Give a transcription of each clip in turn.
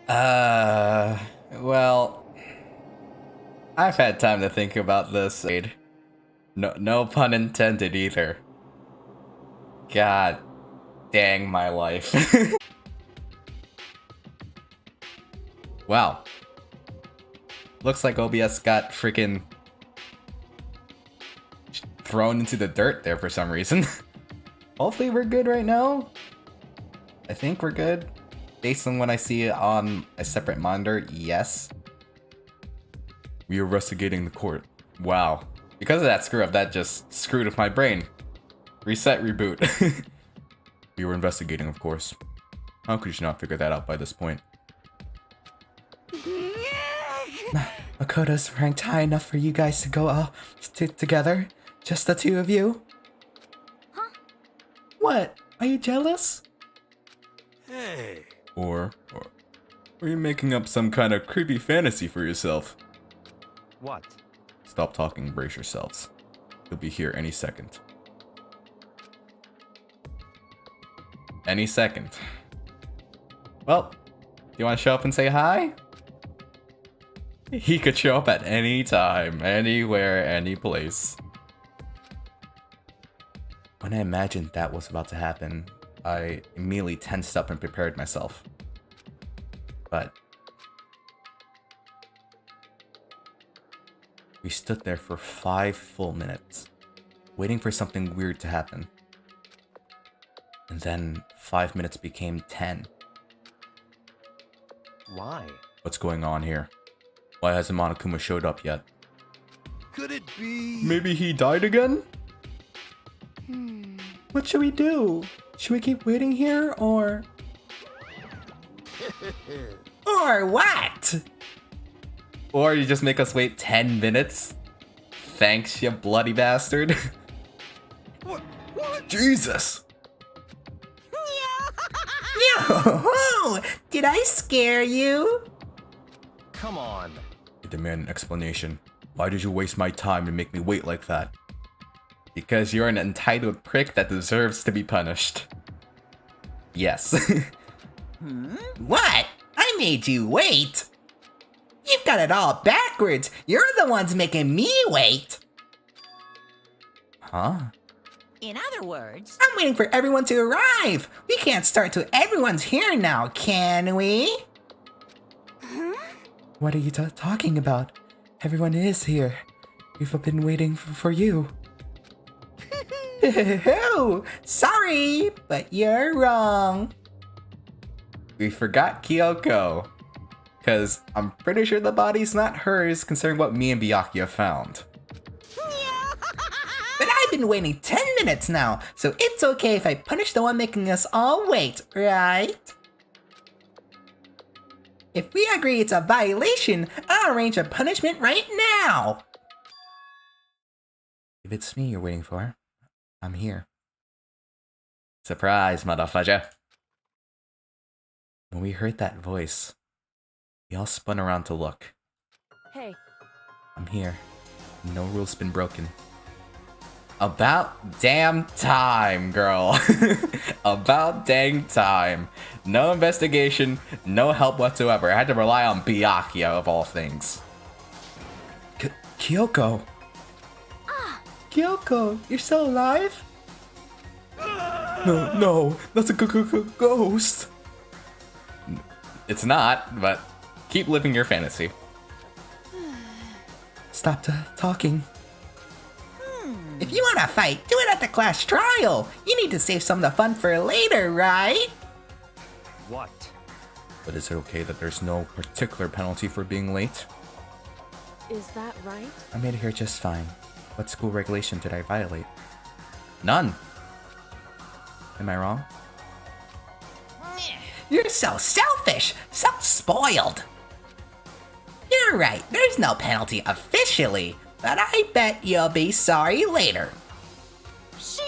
Well, I've had time to think about this. No pun intended either. God dang my life. Wow. Looks like OBS got freaking thrown into the dirt there for some reason. Hopefully we're good right now. I think we're good. Based on what I see on a separate monitor, yes. We are investigating the court. Wow. Because of that screw up, that just screwed with my brain. Reset, reboot. We were investigating, of course. How could you not figure that out by this point? Makoto's ranked high enough for you guys to go together? Just the two of you? Huh? What? Are you jealous? Hey. Or are you making up some kind of creepy fantasy for yourself? What? Stop talking, brace yourselves. He'll be here any second. Any second. Well, do you want to show up and say hi? He could show up at any time, anywhere, any place. When I imagined that was about to happen, I immediately tensed up and prepared myself. But we stood there for 5 full minutes, waiting for something weird to happen. And then 5 minutes became 10. Why? What's going on here? Why hasn't Monokuma showed up yet? Could it be? Maybe he died again? What should we do? Should we keep waiting here, or... Or what? Or you just make us wait 10 minutes? Thanks, you bloody bastard. What? Jesus! Yo, did I scare you? Come on. I demand an explanation. Why did you waste my time and make me wait like that? Because you're an entitled prick that deserves to be punished. Yes. What? I made you wait? You've got it all backwards. You're the ones making me wait. Huh? In other words, I'm waiting for everyone to arrive. We can't start till everyone's here now, can we? What are you talking about? Everyone is here. We've been waiting for you. Oh, sorry, but you're wrong. We forgot Kyoko. Cause I'm pretty sure the body's not hers considering what me and Byakuya found. But I've been waiting 10 minutes now, so it's okay if I punish the one making us all wait, right? If we agree it's a violation, I'll arrange a punishment right now. If it's me you're waiting for, I'm here. Surprise, motherfudger. When we heard that voice, we all spun around to look. hey, I'm here. No rule's been broken. About damn time, girl. About dang time. No investigation, no help whatsoever. I had to rely on Byakuya of all things. Kyoko. Kyoko, you're still alive? No, that's a ghost. It's not, but keep living your fantasy. Stop talking. If you want to fight, do it at the class trial. You need to save some of the fun for later, right? What? But is it okay that there's no particular penalty for being late? is that right? I made it here just fine. What school regulation did I violate? None. Am I wrong? You're so selfish, so spoiled. You're right, there's no penalty officially, but I bet you'll be sorry later. Shing!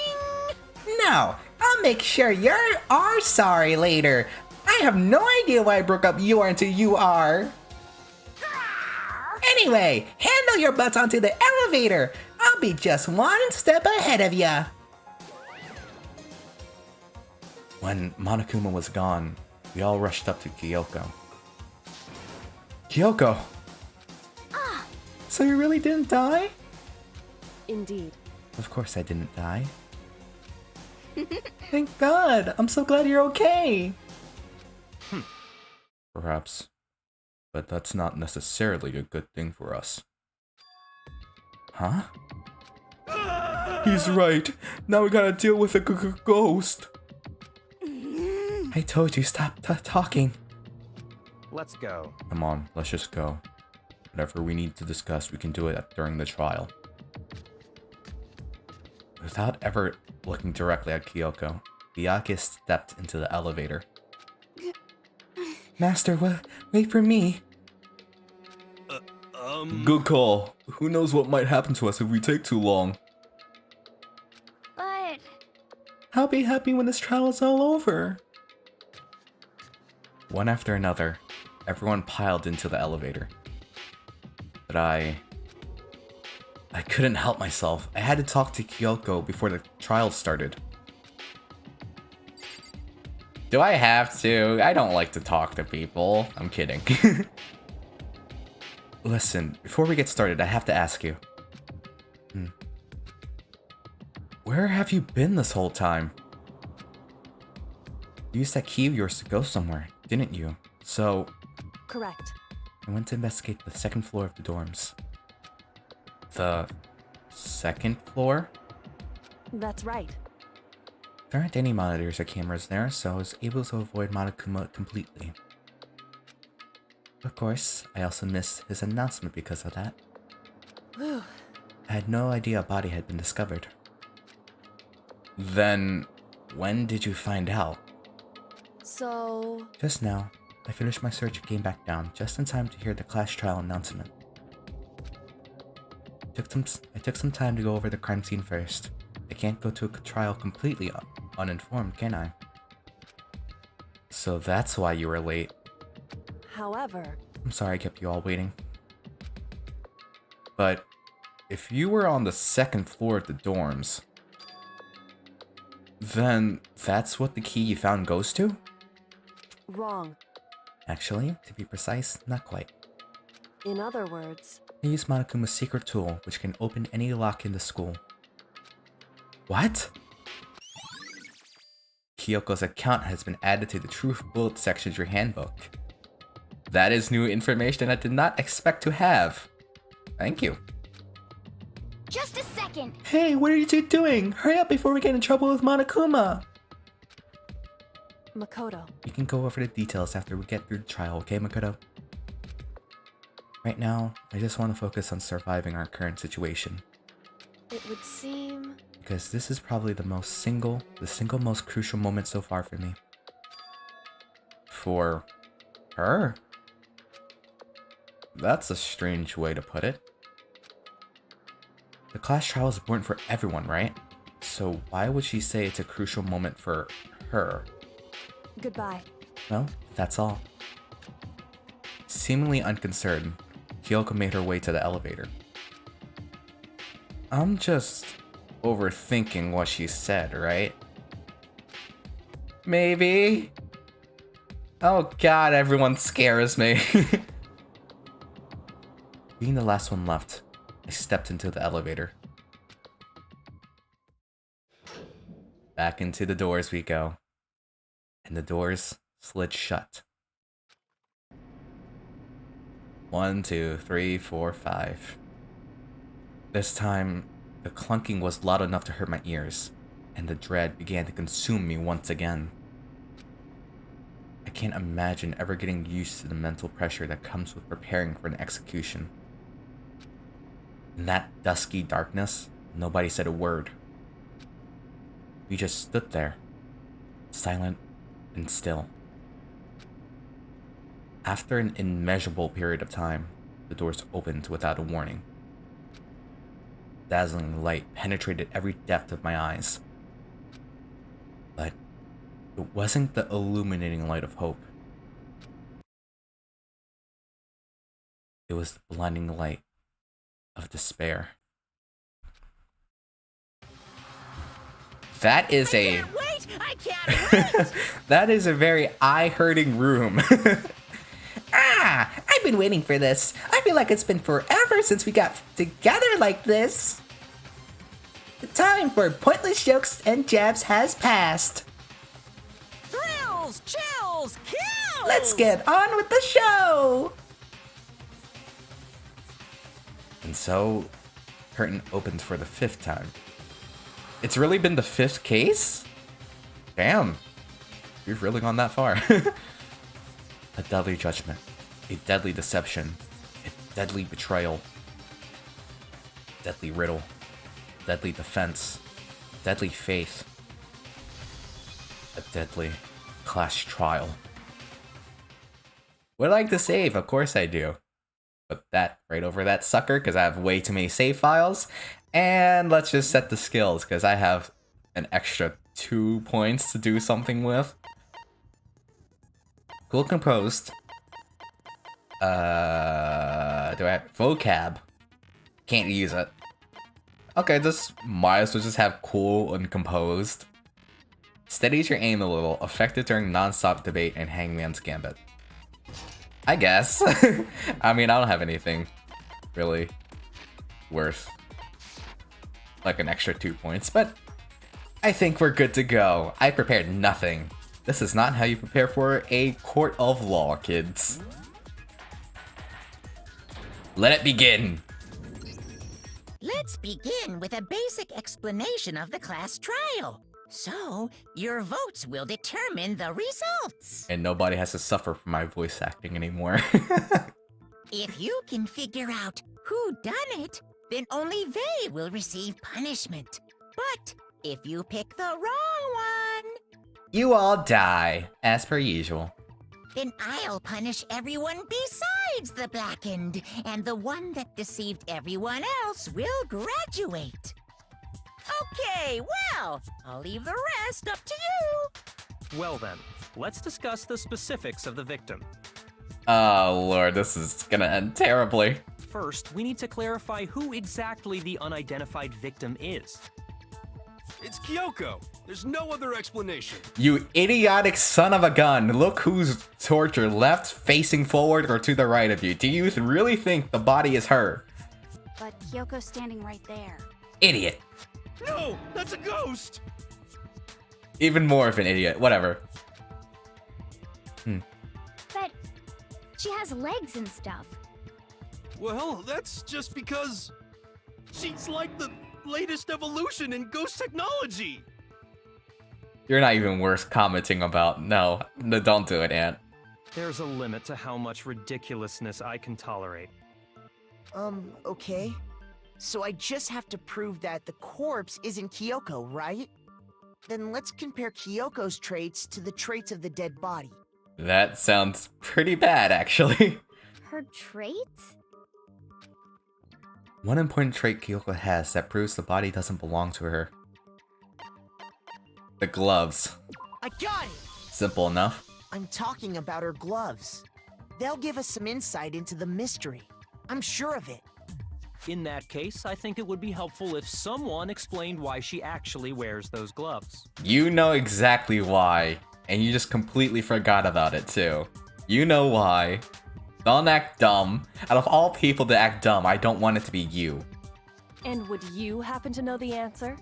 No, I'll make sure you are sorry later. I have no idea why I broke up you are until you are. Anyway, handle your butts onto the elevator. I'll be just one step ahead of ya. When Monokuma was gone, we all rushed up to Kyoko. Kyoko! So you really didn't die? Indeed. Of course I didn't die. Thank God! I'm so glad you're okay! Perhaps. But that's not necessarily a good thing for us. Huh? He's right. Now we gotta deal with a ghost. I told you, stop talking. Let's go. Come on, let's just go. Whatever we need to discuss, we can do it during the trial. Without ever looking directly at Kyoko, Miyake stepped into the elevator. Master, wait for me. Good call. Who knows what might happen to us if we take too long. But... I'll be happy when this trial is all over. One after another, everyone piled into the elevator. But I couldn't help myself. I had to talk to Kyoko before the trial started. Do I have to? I don't like to talk to people. I'm kidding. Listen, before we get started, I have to ask you. Where have you been this whole time? You used that key of yours to go somewhere, didn't you? So... Correct. I went to investigate the second floor of the dorms. The second floor? That's right. There aren't any monitors or cameras there, so I was able to avoid Monokuma completely. Of course, I also missed his announcement because of that. Whew. I had no idea a body had been discovered. Then, when did you find out? So... Just now. I finished my search and came back down, just in time to hear the class trial announcement. I took some time to go over the crime scene first. I can't go to a trial completely uninformed, can I? So that's why you were late. However... I'm sorry I kept you all waiting. But, if you were on the second floor of the dorms, then that's what the key you found goes to? Wrong. Actually, to be precise, not quite. In other words... I used Monokuma's secret tool, which can open any lock in the school. What? Kyoko's account has been added to the Truth Bullet section of your handbook. That is new information I did not expect to have. Thank you. Just a second. Hey, what are you two doing? Hurry up before we get in trouble with Monokuma! Makoto. We can go over the details after we get through the trial, okay, Makoto? Right now, I just want to focus on surviving our current situation. It would seem... Because this is probably the single most crucial moment so far for me. For her? That's a strange way to put it. The class trial is important for everyone, right? So why would she say it's a crucial moment for her? Goodbye. Well, that's all. Seemingly unconcerned, Kyoko made her way to the elevator. I'm just overthinking what she said, right? Maybe? Oh god, everyone scares me. Being the last one left, I stepped into the elevator. Back into the doors we go. And the doors slid shut. 1, 2, 3, 4, 5. This time, the clunking was loud enough to hurt my ears, and the dread began to consume me once again. I can't imagine ever getting used to the mental pressure that comes with preparing for an execution. In that dusky darkness, nobody said a word. We just stood there, silent and still. After an immeasurable period of time, the doors opened without a warning. Dazzling light penetrated every depth of my eyes. But it wasn't the illuminating light of hope. It was the blinding light of despair. That is a... Wait! I can't wait! that is a very eye-hurting room. I've been waiting for this. I feel like it's been forever since we got together like this. The time for pointless jokes and jabs has passed. Thrills, chills, kills! Let's get on with the show! And so, curtain opens for the 5th time. It's really been the 5th case? Damn. You've really gone that far. A deadly judgment. A deadly deception. A deadly betrayal. Deadly riddle. Deadly defense. Deadly faith. A deadly clash trial. Would I like to save? Of course I do. Put that right over that sucker because I have way too many save files. And let's just set the skills because I have an extra 2 points to do something with. Cool composed. Do I have vocab? Can't use it. Okay, just might as well just have cool and composed. Steadies your aim a little, effective during non-stop debate and Hangman's Gambit. I guess. I mean, I don't have anything really worth like an extra 2 points, but I think we're good to go. I prepared nothing. This is not how you prepare for a court of law, kids. Let it begin. Let's begin with a basic explanation of the class trial. So, your votes will determine the results. And nobody has to suffer from my voice acting anymore. If you can figure out who done it, then only they will receive punishment. But if you pick the wrong one, You all die, as per usual. then I'll punish everyone besides the blackened, and the one that deceived everyone else will graduate. Okay, well, I'll leave the rest up to you. Well then, let's discuss the specifics of the victim. Oh lord, this is gonna end terribly. First, we need to clarify who exactly the unidentified victim is. It's Kyoko. There's no other explanation. You idiotic son of a gun. Look who's tortured, left, facing forward, or to the right of you. Do you really think the body is her? But Kyoko's standing right there. Idiot. No, that's a ghost. Even more of an idiot. Whatever. But she has legs and stuff. Well, that's just because she's like the latest evolution in ghost technology. You're not even worth commenting about. No, don't do it, Ant. There's a limit to how much ridiculousness I can tolerate. Okay. So I just have to prove that the corpse isn't Kyoko, right? Then let's compare Kyoko's traits to the traits of the dead body. That sounds pretty bad, actually. Her traits? One important trait Kyoko has that proves the body doesn't belong to her. The gloves. I got it! Simple enough. I'm talking about her gloves. They'll give us some insight into the mystery. I'm sure of it. In that case, I think it would be helpful if someone explained why she actually wears those gloves. You know exactly why, and you just completely forgot about it too. You know why. Don't act dumb. Out of all people to act dumb, I don't want it to be you. And would you happen to know the answer?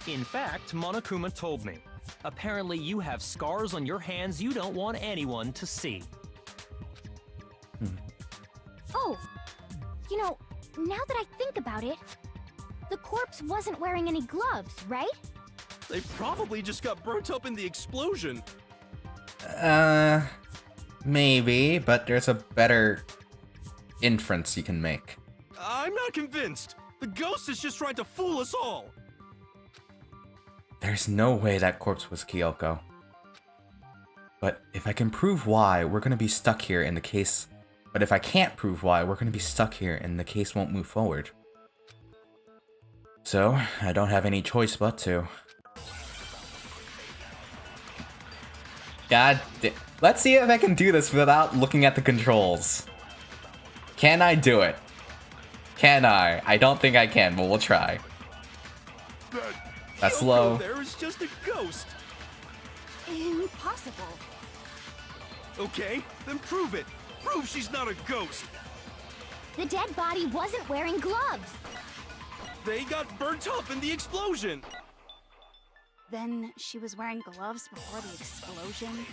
In fact, Monokuma told me. Apparently you have scars on your hands you don't want anyone to see. Oh, you know, now that I think about it, the corpse wasn't wearing any gloves, right? They probably just got burnt up in the explosion. Maybe, but there's a better inference you can make. I'm not convinced. The ghost is just trying to fool us all. There's no way that corpse was Kyoko. But if I can prove why, we're gonna be stuck here in the case. But if I can't prove why, we're gonna be stuck here and the case won't move forward. So, I don't have any choice but to. Let's see if I can do this without looking at the controls. Can I do it? Can I? I don't think I can, but we'll try. That's Kyoko low. There is just a ghost. Impossible. Okay, then prove it. prove she's not a ghost? The dead body wasn't wearing gloves. They got burnt up in the explosion. Then she was wearing gloves before the explosion?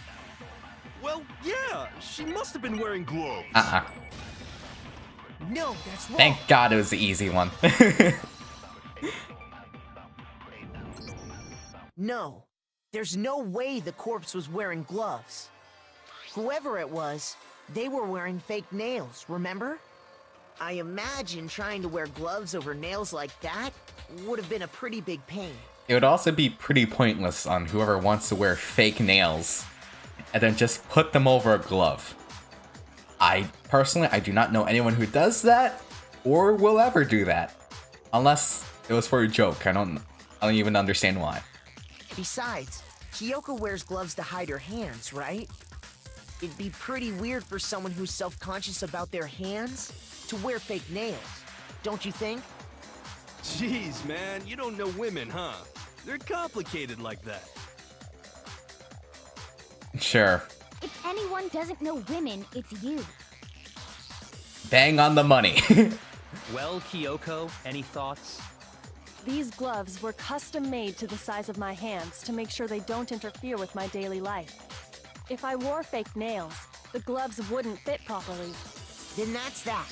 Well, yeah, she must have been wearing gloves. No, that's wrong. Thank God it was the easy one. No, there's no way the corpse was wearing gloves. Whoever it was, they were wearing fake nails, remember? I imagine trying to wear gloves over nails like that would have been a pretty big pain. It would also be pretty pointless on whoever wants to wear fake nails and then just put them over a glove. I do not know anyone who does that or will ever do that. Unless it was for a joke. I don't even understand why. Besides, Kyoko wears gloves to hide her hands, right? It'd be pretty weird for someone who's self-conscious about their hands to wear fake nails, don't you think? Jeez, man, you don't know women, huh? They're complicated like that. Sure. If anyone doesn't know women, it's you. Bang on the money. Well, Kyoko, any thoughts? These gloves were custom made to the size of my hands to make sure they don't interfere with my daily life. If I wore fake nails, the gloves wouldn't fit properly. Then that's that.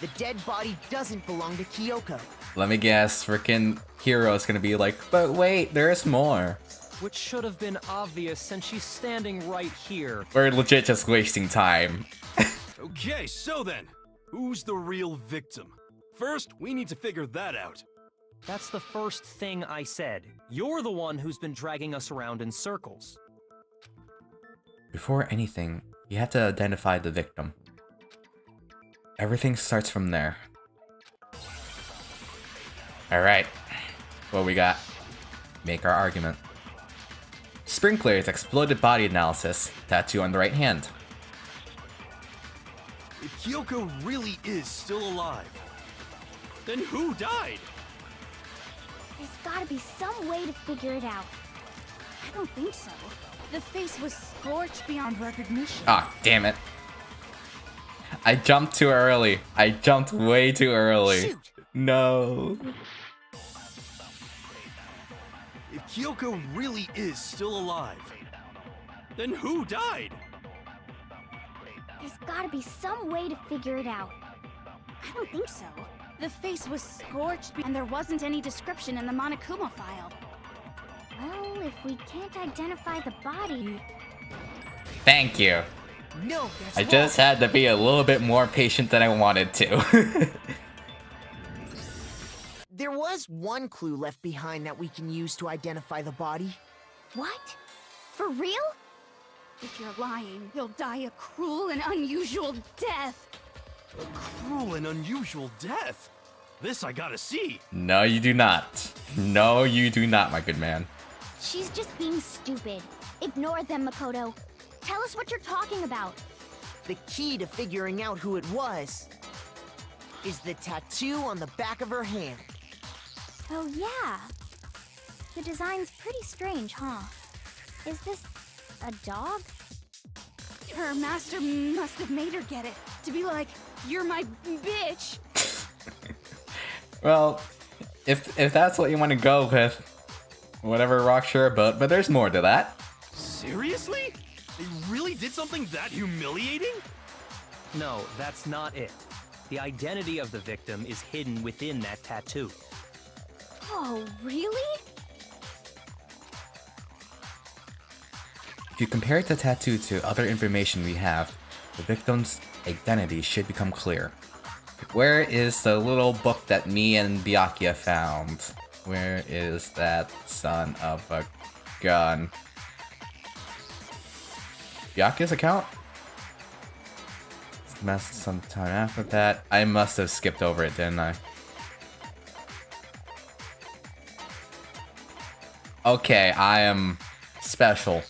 The dead body doesn't belong to Kyoko. Let me guess, frickin' Hero's gonna be like, but wait, there's more. Which should have been obvious since she's standing right here. We're legit just wasting time. Okay, so then, who's the real victim? First, we need to figure that out. That's the first thing I said. You're the one who's been dragging us around in circles. Before anything, you have to identify the victim. Everything starts from there. Alright, what we got? Make our argument. Sprinkler's exploded body analysis, tattoo on the right hand. If Kyoko really is still alive, then who died? There's gotta be some way to figure it out. I don't think so. The face was scorched beyond recognition. Ah, damn it. I jumped too early. I jumped way too early. Shoot. No. If Kyoko really is still alive, then who died? There's gotta be some way to figure it out. I don't think so. The face was scorched and there wasn't any description in the Monokuma file. Well, if we can't identify the body... Thank you. No, that's I wrong. just had to be a little bit more patient than I wanted to. There was one clue left behind that we can use to identify the body. What? For real? If you're lying, you'll die a cruel and unusual death. A cruel and unusual death. This I gotta see. No, you do not. No, you do not, my good man. She's just being stupid. Ignore them, Makoto. Tell us what you're talking about. The key to figuring out who it was is the tattoo on the back of her hand. Oh, yeah. The design's pretty strange, huh? Is this a dog? Her master must have made her get it. To be like, you're my bitch. Well, if that's what you want to go with, whatever rocks your boat, but there's more to that. Seriously? They really did something that humiliating? No, that's not it. The identity of the victim is hidden within that tattoo. Oh, really? If you compare the tattoo to other information we have, the victim's identity should become clear. Where is the little book that me and Byakuya found? Where is that son of a gun? Byakuya's account? Messed sometime after that. I must have skipped over it, didn't I? Okay, I am special.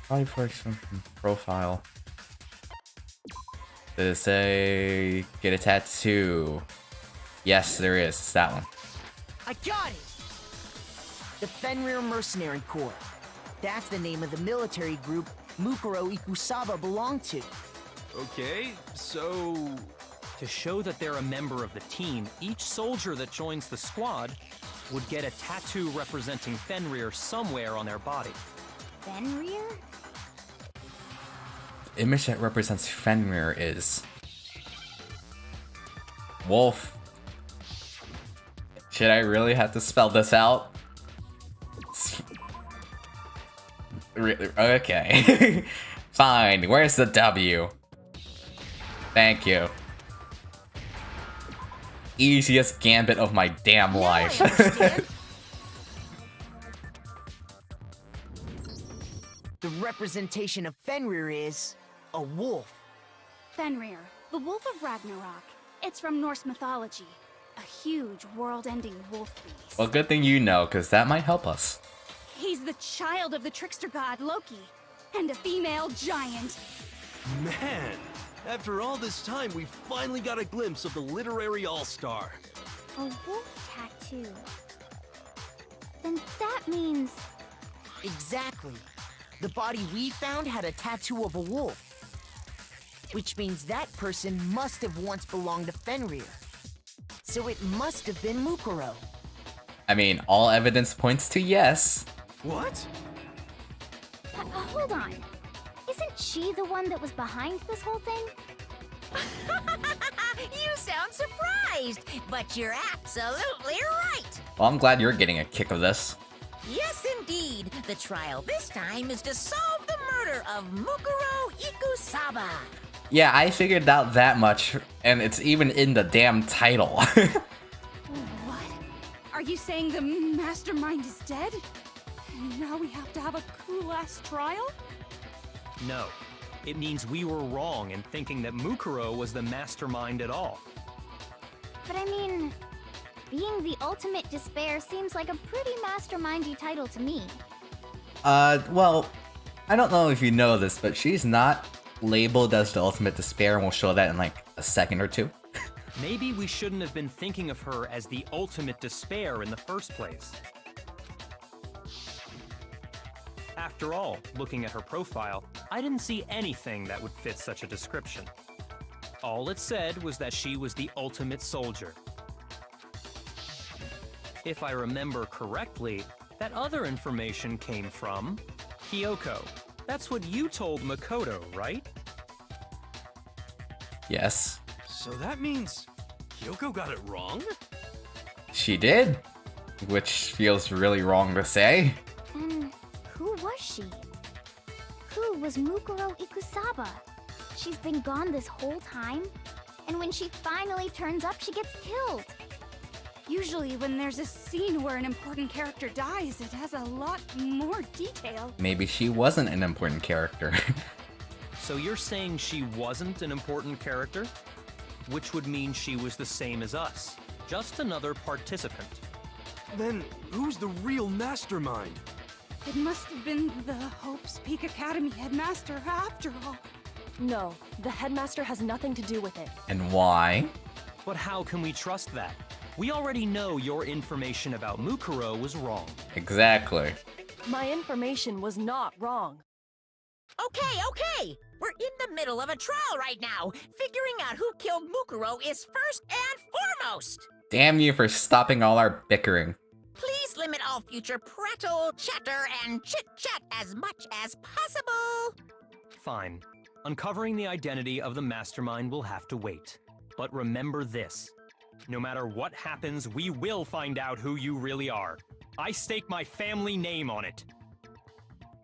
Probably for some profile. Did it say get a tattoo? Yes, there is. It's that one. I got it! The Fenrir Mercenary Corps. That's the name of the military group Mukuro Ikusaba belonged to. Okay, so... To show that they're a member of the team, each soldier that joins the squad would get a tattoo representing Fenrir somewhere on their body. Fenrir? The image that represents Fenrir is... wolf. Should I really have to spell this out? Okay. Fine, where's the W? Thank you. Easiest gambit of my damn life. The representation of Fenrir is a wolf. Fenrir, the Wolf of Ragnarok. It's from Norse mythology. A huge, world-ending wolf beast. Well, good thing you know, because that might help us. He's the child of the trickster god Loki, and a female giant. Man, after all this time, we finally got a glimpse of the literary all-star. A wolf tattoo. Then that means... Exactly. The body we found had a tattoo of a wolf. Which means that person must have once belonged to Fenrir. So it must have been Mukuro. I mean, all evidence points to yes. What? Hold on. Isn't she the one that was behind this whole thing? You sound surprised, but you're absolutely right. Well, I'm glad you're getting a kick of this. Yes, indeed. The trial this time is to solve the murder of Mukuro Ikusaba. Yeah, I figured out that much, and it's even in the damn title. What? Are you saying the mastermind is dead? And now we have to have a cool-ass trial? No. It means we were wrong in thinking that Mukuro was the mastermind at all. But I mean, being the ultimate despair seems like a pretty mastermindy title to me. Well, I don't know if you know this, but she's not labeled as the ultimate despair, and we'll show that in like a second or two. Maybe we shouldn't have been thinking of her as the ultimate despair in the first place. After all, looking at her profile, I didn't see anything that would fit such a description. All it said was that she was the ultimate soldier. If I remember correctly, that other information came from Kyoko. That's what you told Makoto, right? Yes. So that means Kyoko got it wrong? She did. Which feels really wrong to say. And who was she? Who was Mukuro Ikusaba? She's been gone this whole time? And when she finally turns up, she gets killed. Usually when there's a scene where an important character dies, it has a lot more detail. Maybe she wasn't an important character. So you're saying she wasn't an important character? Which would mean she was the same as us, just another participant. Then who's the real mastermind? It must have been the Hope's Peak Academy headmaster after all. No, the headmaster has nothing to do with it. And why? But how can we trust that? We already know your information about Mukuro was wrong. Exactly. My information was not wrong. Okay. We're in the middle of a trial right now. Figuring out who killed Mukuro is first and foremost. Damn you for stopping all our bickering. Please limit all future prattle, chatter, and chit-chat as much as possible. Fine. Uncovering the identity of the mastermind will have to wait. But remember this. No matter what happens, we will find out who you really are. I stake my family name on it.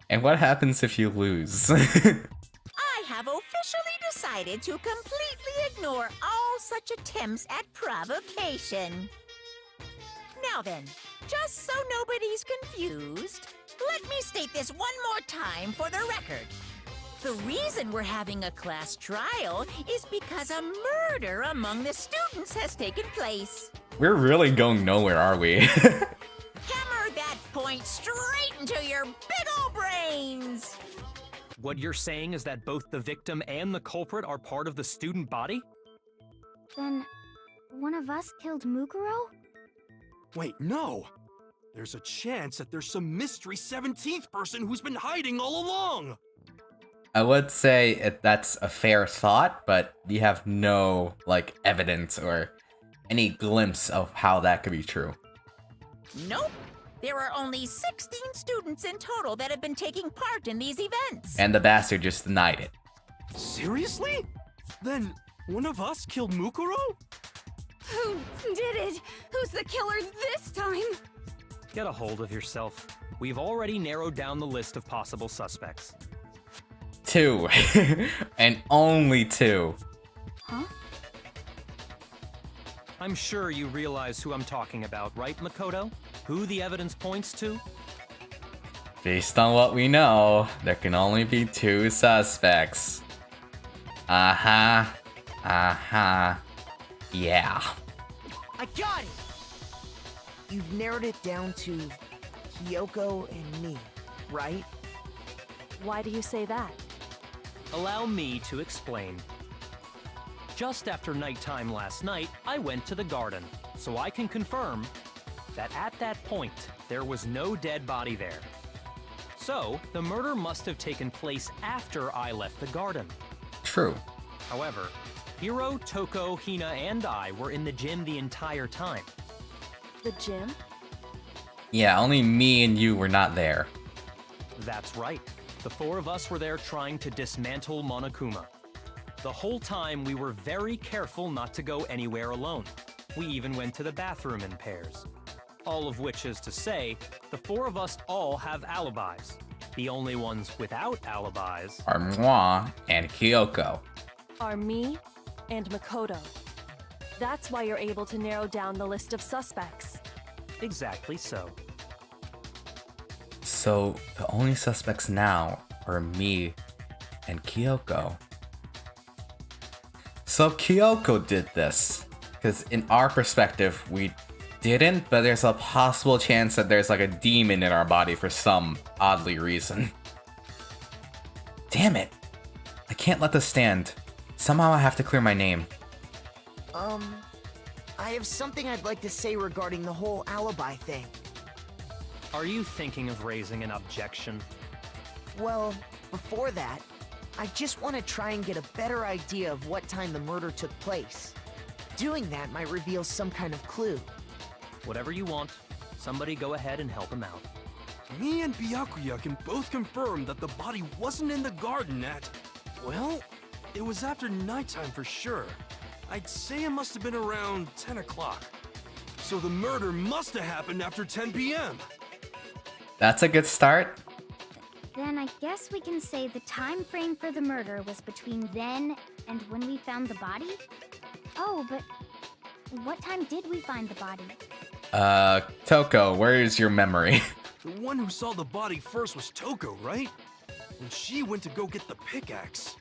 And what happens if you lose? I have officially decided to completely ignore all such attempts at provocation. Now then, just so nobody's confused, let me state this one more time for the record. The reason we're having a class trial is because a murder among the students has taken place. We're really going nowhere, are we? Hammer that point straight into your big ol' brains! What you're saying is that both the victim and the culprit are part of the student body? Then, one of us killed Mukuro? Wait, no! There's a chance that there's some mystery 17th person who's been hiding all along! I would say that's a fair thought, but you have no, like, evidence or any glimpse of how that could be true. Nope. There are only 16 students in total that have been taking part in these events. And the bastard just denied it. Seriously? Then one of us killed Mukuro? Who did it? Who's the killer this time? Get a hold of yourself. We've already narrowed down the list of possible suspects. 2. And only 2. Huh? I'm sure you realize who I'm talking about, right, Makoto? Who the evidence points to? Based on what we know, there can only be 2 suspects. Uh-huh. Yeah. I got it! You've narrowed it down to Kyoko and me, right? Why do you say that? Allow me to explain. Just after nighttime last night, I went to the garden, so I can confirm that at that point, there was no dead body there. So, the murder must have taken place after I left the garden. True. However, Hiro, Toko, Hina, and I were in the gym the entire time. The gym? Yeah, only me and you were not there. That's right. The 4 of us were there trying to dismantle Monokuma. The whole time, we were very careful not to go anywhere alone. We even went to the bathroom in pairs. All of which is to say, the 4 of us all have alibis. The only ones without alibis Are moi and Kyoko. Are me and Makoto. That's why you're able to narrow down the list of suspects. exactly so. So, the only suspects now are me and Kyoko. So Kyoko did this, because in our perspective, we didn't, but there's a possible chance that there's like a demon in our body for some oddly reason. Damn it. I can't let this stand. Somehow I have to clear my name. I have something I'd like to say regarding the whole alibi thing. Are you thinking of raising an objection? Well, before that, I just want to try and get a better idea of what time the murder took place. Doing that might reveal some kind of clue. Whatever you want. Somebody go ahead and help him out. Me and Byakuya can both confirm that the body wasn't in the garden at... Well, it was after nighttime for sure. I'd say it must have been around 10 o'clock. So the murder must have happened after 10 p.m. That's a good start. Then I guess we can say the time frame for the murder was between then and when we found the body? Oh, but what time did we find the body? Toko, where is your memory? The one who saw the body first was Toko, right? And she went to go get the pickaxe.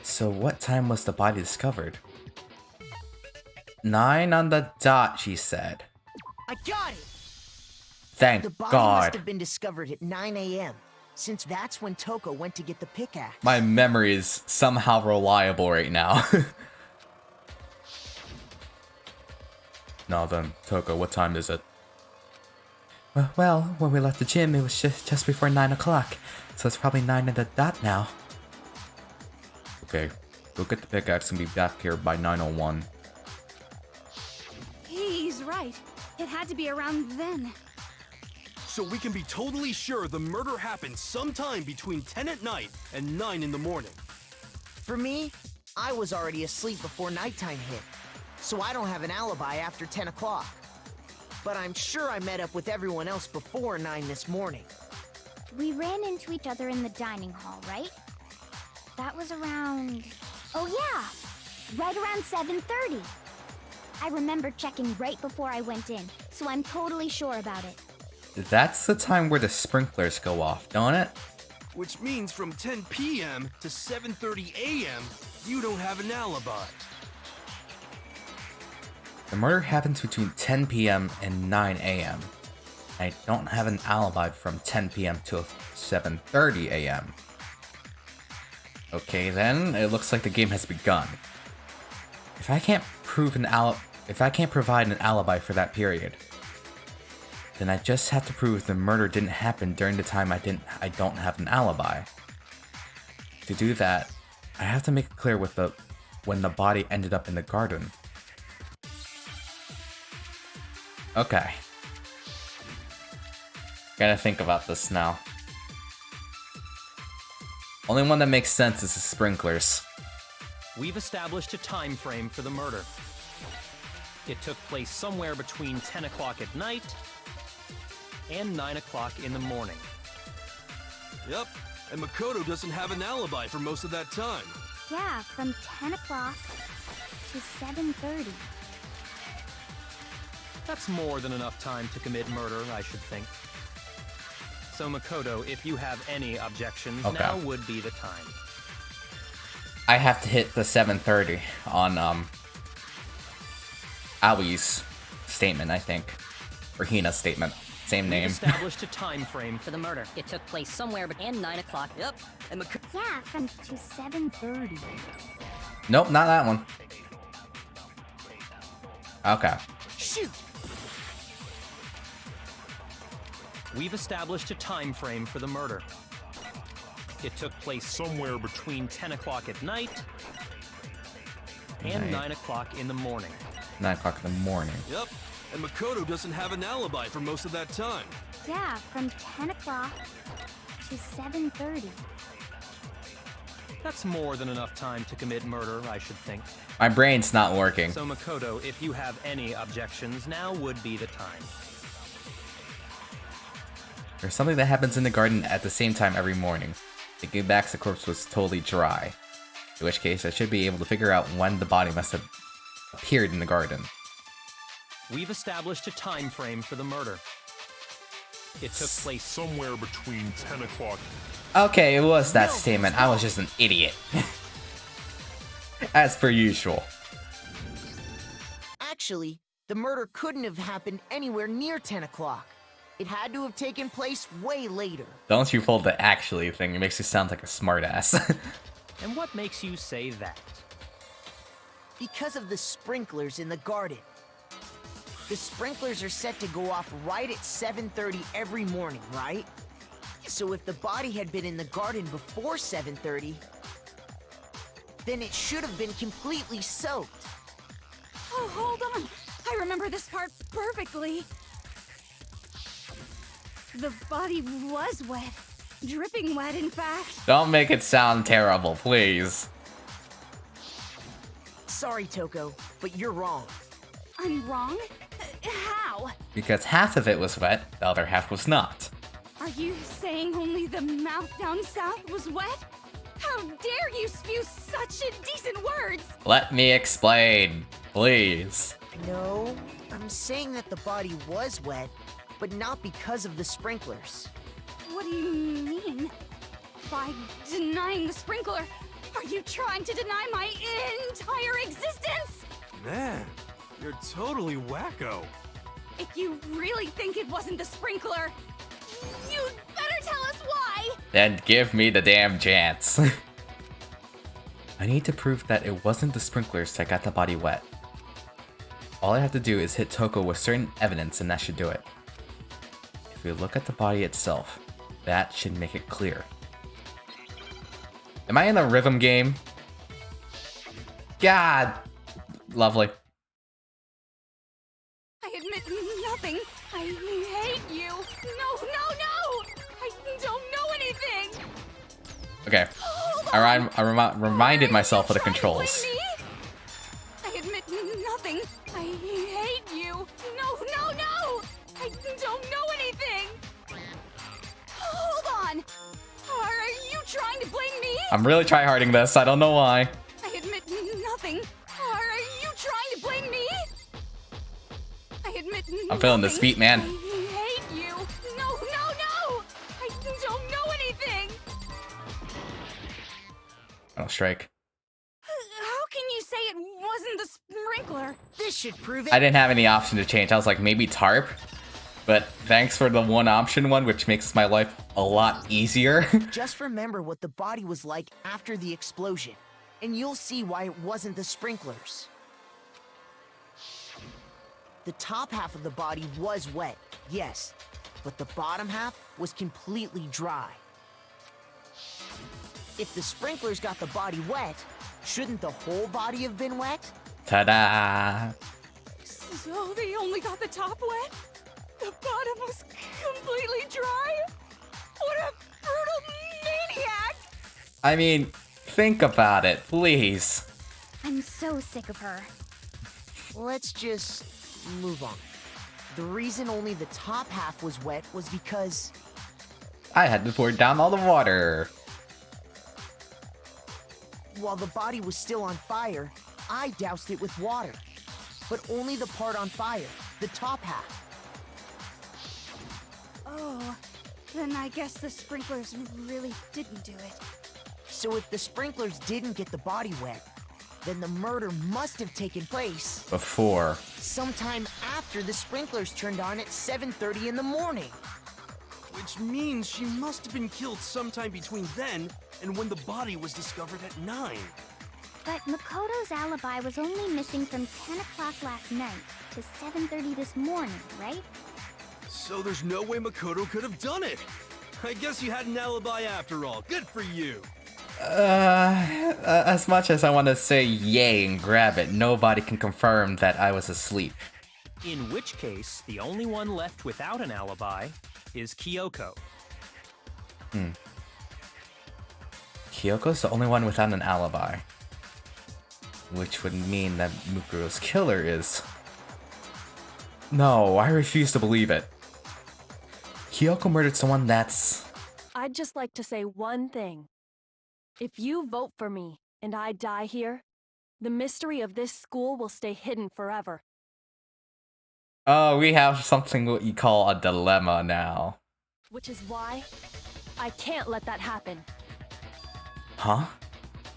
So what time was the body discovered? 9 on the dot, she said. I got it! Thank The body God. must have been discovered at 9 a.m., since that's when Toko went to get the pickaxe. My memory is somehow reliable right now. Now then, Toko, what time is it? Well, when we left the gym, it was just before 9 o'clock. So it's probably 9 on the dot now. Okay, go get the pickaxe and be back here by 9:01. He's right. It had to be around then. So we can be totally sure the murder happened sometime between 10 at night and 9 in the morning. For me, I was already asleep before nighttime hit, so I don't have an alibi after 10 o'clock. But I'm sure I met up with everyone else before 9 this morning. We ran into each other in the dining hall, right? That was around... Oh yeah! Right around 7:30. I remember checking right before I went in, so I'm totally sure about it. That's the time where the sprinklers go off, don't it? Which means from 10 p.m. to 7:30 a.m., you don't have an alibi. The murder happens between 10 p.m. and 9 a.m. I don't have an alibi from 10 p.m. to 7:30 a.m. Okay, then it looks like the game has begun. If I can't provide an alibi for that period, then I just have to prove the murder didn't happen during the time I don't have an alibi. To do that, I have to make it clear with when the body ended up in the garden. Okay. Gotta think about this now. Only one that makes sense is the sprinklers. We've established a time frame for the murder. It took place somewhere between 10 o'clock at night and 9 o'clock in the morning. Yep, and Makoto doesn't have an alibi for most of that time. Yeah, from 10 o'clock to 7:30. That's more than enough time to commit murder, I should think. So Makoto, if you have any objections, Okay. now would be the time. I have to hit the 7:30 on Aoi's statement, I think. Or Hina's statement. Same We've name. established a time frame For the murder, it took place somewhere between 9 o'clock. Yep. And Yeah, from to 7:30. Nope, not that one. Okay. Shoot! We've established a time frame for the murder. It took place somewhere between 10 o'clock at night and Night. 9 o'clock in the morning. 9 o'clock in the morning. Yep, and Makoto doesn't have an alibi for most of that time. Yeah, from 10 o'clock to 7:30. That's more than enough time to commit murder, I should think. My brain's not working. So Makoto, if you have any objections, now would be the time. There's something that happens in the garden at the same time every morning. Thinking back, the corpse was totally dry. In which case, I should be able to figure out when the body must have appeared in the garden. We've established a time frame for the murder. It took place somewhere between 10 o'clock. Okay, it was that statement. I was just an idiot. As per usual. Actually, the murder couldn't have happened anywhere near 10 o'clock. It had to have taken place way later. Don't you pull the actually thing, it makes you sound like a smartass. And what makes you say that? Because of the sprinklers in the garden. The sprinklers are set to go off right at 7:30 every morning, right? So if the body had been in the garden before 7:30, then it should have been completely soaked. Oh, hold on. I remember this part perfectly. The body was wet. Dripping wet, in fact. Don't make it sound terrible, please. Sorry, Toko, but you're wrong. I'm wrong? How? Because half of it was wet, the other half was not. Are you saying only the mouth down south was wet? How dare you spew such indecent words? Let me explain, please. No, I'm saying that the body was wet, but not because of the sprinklers. What do you mean? By denying the sprinkler, are you trying to deny my entire existence? Man, you're totally wacko. If you really think it wasn't the sprinkler, you'd better tell us why! Then give me the damn chance. I need to prove that it wasn't the sprinklers that got the body wet. All I have to do is hit Toko with certain evidence and that should do it. If we look at the body itself, that should make it clear. Am I in a rhythm game? God! Lovely. I admit nothing. I hate you. No, no, no! I don't know anything! Okay. I reminded myself of the controls. I admit nothing. I hate you. No, no, no! I don't know anything! Hold on! Are you trying to blame me? I'm really tryharding this, I don't know why. I admit nothing. Are you trying to blame me? I admit I'm feeling this beat, man. I hate you. No, no, no! I don't know anything! Oh, strike. How can you say it wasn't the sprinkler? This should prove it. I didn't have any option to change. I was like, maybe tarp. But thanks for the one option one, which makes my life a lot easier. Just remember what the body was like after the explosion, and you'll see why it wasn't the sprinklers. The top half of the body was wet, yes, but the bottom half was completely dry. If the sprinklers got the body wet, shouldn't the whole body have been wet? Ta-da! So they only got the top wet? The bottom was completely dry? What a brutal maniac! I mean, think about it, please. I'm so sick of her. Let's just move on. The reason only the top half was wet was because I had to pour down all the water. while the body was still on fire, I doused it with water. But only the part on fire, the top half. Oh, then I guess the sprinklers really didn't do it. So if the sprinklers didn't get the body wet, then the murder must have taken place Before. sometime after the sprinklers turned on at 7:30 in the morning. Which means she must have been killed sometime between then and when the body was discovered at 9. But Makoto's alibi was only missing from 10 o'clock last night to 7:30 this morning, right? So there's no way Makoto could have done it. I guess you had an alibi after all. Good for you. As much as I want to say yay and grab it, nobody can confirm that I was asleep. In which case, the only one left without an alibi is Kyoko. Kyoko's the only one without an alibi. Which would mean that Mukuro's killer is... No, I refuse to believe it. Kyoko murdered someone that's... I'd just like to say one thing. If you vote for me and I die here, the mystery of this school will stay hidden forever. Oh, we have something what you call a dilemma now. Which is why I can't let that happen. Huh?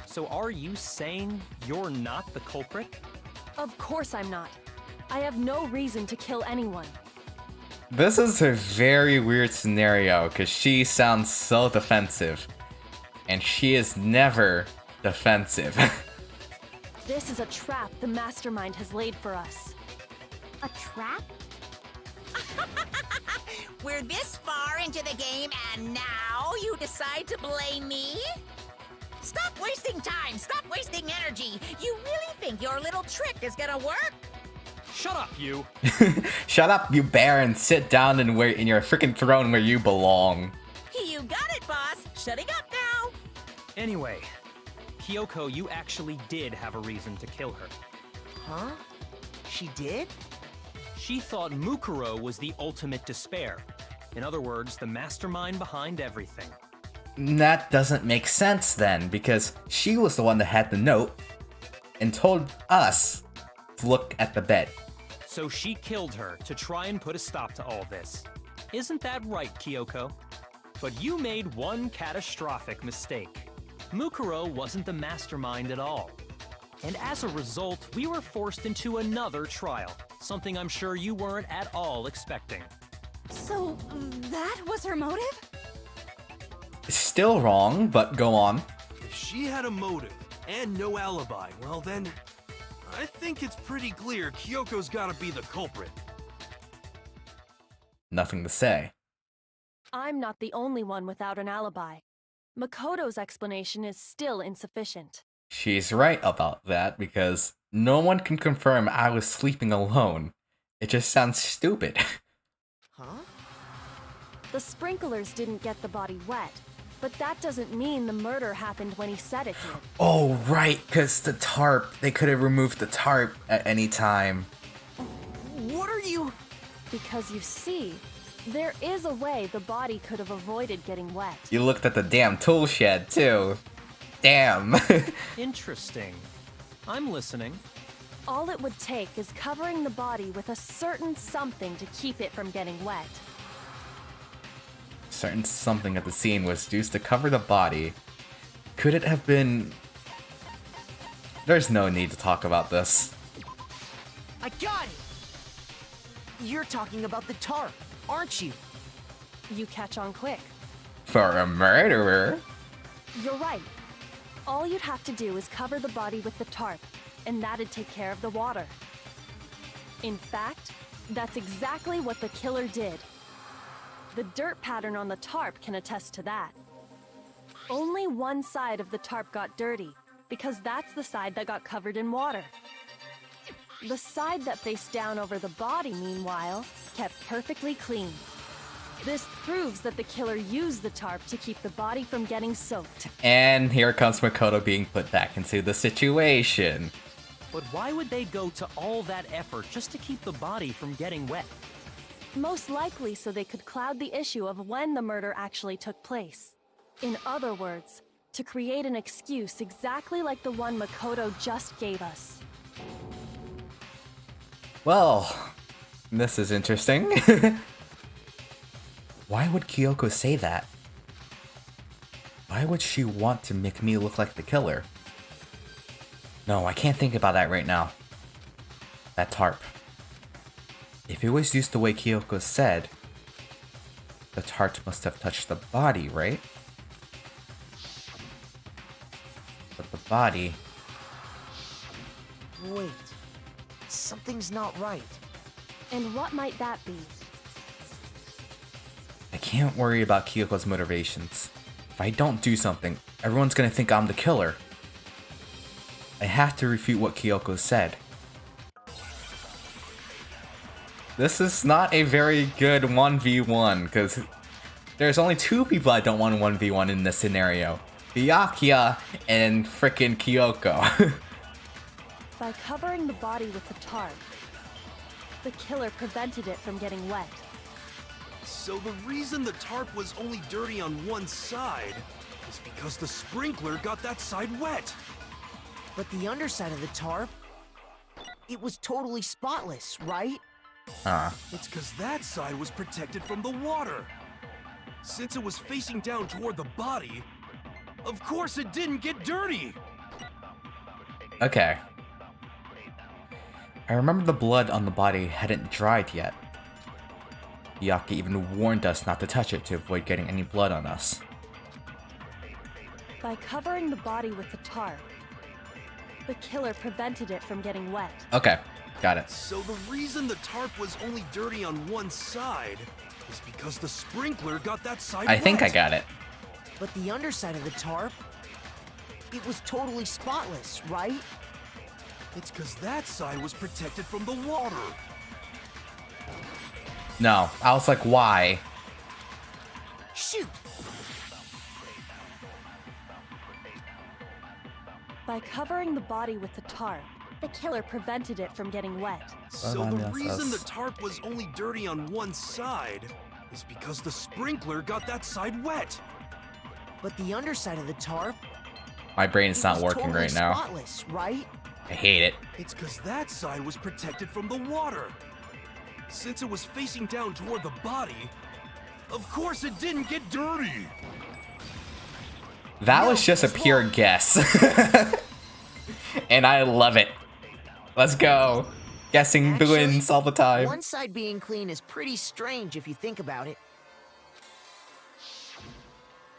So are you saying you're not the culprit? Of course I'm not. I have no reason to kill anyone. This is a very weird scenario because she sounds so defensive. And she is never defensive. This is a trap the mastermind has laid for us. A trap? We're this far into the game and now you decide to blame me? Stop wasting time! Stop wasting energy! You really think your little trick is gonna work? Shut up, you! Shut up, you bear, and sit down and wait in your freaking throne where you belong. You got it, boss! Shutting up now! Anyway, Kyoko, you actually did have a reason to kill her. Huh? She did? She thought Mukuro was the ultimate despair. In other words, the mastermind behind everything. That doesn't make sense then, because she was the one that had the note and told us to look at the bed. So she killed her to try and put a stop to all this. Isn't that right, Kyoko? But you made one catastrophic mistake. Mukuro wasn't the mastermind at all. And as a result, we were forced into another trial, something I'm sure you weren't at all expecting. So, that was her motive? Still wrong, but go on. If she had a motive and no alibi, well then, I think it's pretty clear Kyoko's gotta be the culprit. Nothing to say. I'm not the only one without an alibi. Makoto's explanation is still insufficient. She's right about that because no one can confirm I was sleeping alone. It just sounds stupid. Huh? The sprinklers didn't get the body wet, but that doesn't mean the murder happened when he said it did. Oh, right, because the tarp. They could have removed the tarp at any time. What are you... Because you see, there is a way the body could have avoided getting wet. You looked at the damn tool shed, too. Damn. Interesting. I'm listening. All it would take is covering the body with a certain something to keep it from getting wet. Certain something at the scene was used to cover the body. Could it have been... There's no need to talk about this. I got it! You're talking about the tarp, aren't you? You catch on quick. For a murderer? You're right. All you'd have to do is cover the body with the tarp, and that'd take care of the water. In fact, that's exactly what the killer did. The dirt pattern on the tarp can attest to that. Only one side of the tarp got dirty, because that's the side that got covered in water. The side that faced down over the body, meanwhile, kept perfectly clean. This proves that the killer used the tarp to keep the body from getting soaked. And here comes Makoto being put back into the situation. But why would they go to all that effort just to keep the body from getting wet? Most likely so they could cloud the issue of when the murder actually took place. In other words, to create an excuse exactly like the one Makoto just gave us. Well, this is interesting. Why would Kyoko say that? Why would she want to make me look like the killer? No, I can't think about that right now. That tarp. If it was used the way Kyoko said, the tarp must have touched the body, right? But the body... Wait. Something's not right. And what might that be? I can't worry about Kyoko's motivations. If I don't do something, everyone's gonna think I'm the killer. I have to refute what Kyoko said. This is not a very good 1v1, because there's only two people I don't want 1v1 in this scenario. Byakuya and frickin' Kyoko. By covering the body with the tarp, the killer prevented it from getting wet. So the reason the tarp was only dirty on one side is because the sprinkler got that side wet. But the underside of the tarp, it was totally spotless, right? It's because that side was protected from the water. Since it was facing down toward the body, of course it didn't get dirty. Okay. I remember the blood on the body hadn't dried yet. Byakuya even warned us not to touch it to avoid getting any blood on us. By covering the body with the tarp, the killer prevented it from getting wet. Okay, got it. So the reason the tarp was only dirty on one side is because the sprinkler got that side I wet. think I got it. But the underside of the tarp, it was totally spotless, right? It's because that side was protected from the water. No, I was like, why? Shoot! By covering the body with the tarp, the killer prevented it from getting wet. So the reason the tarp was only dirty on one side is because the sprinkler got that side wet. But the underside of the tarp, My brain is it not was working totally right now. spotless, right? I hate it. It's because that side was protected from the water. Since it was facing down toward the body, of course it didn't get dirty. That No, was just a it's pure wrong. guess. And I love it. Let's go. Guessing Actually, wins all the time. One side being clean is pretty strange if you think about it.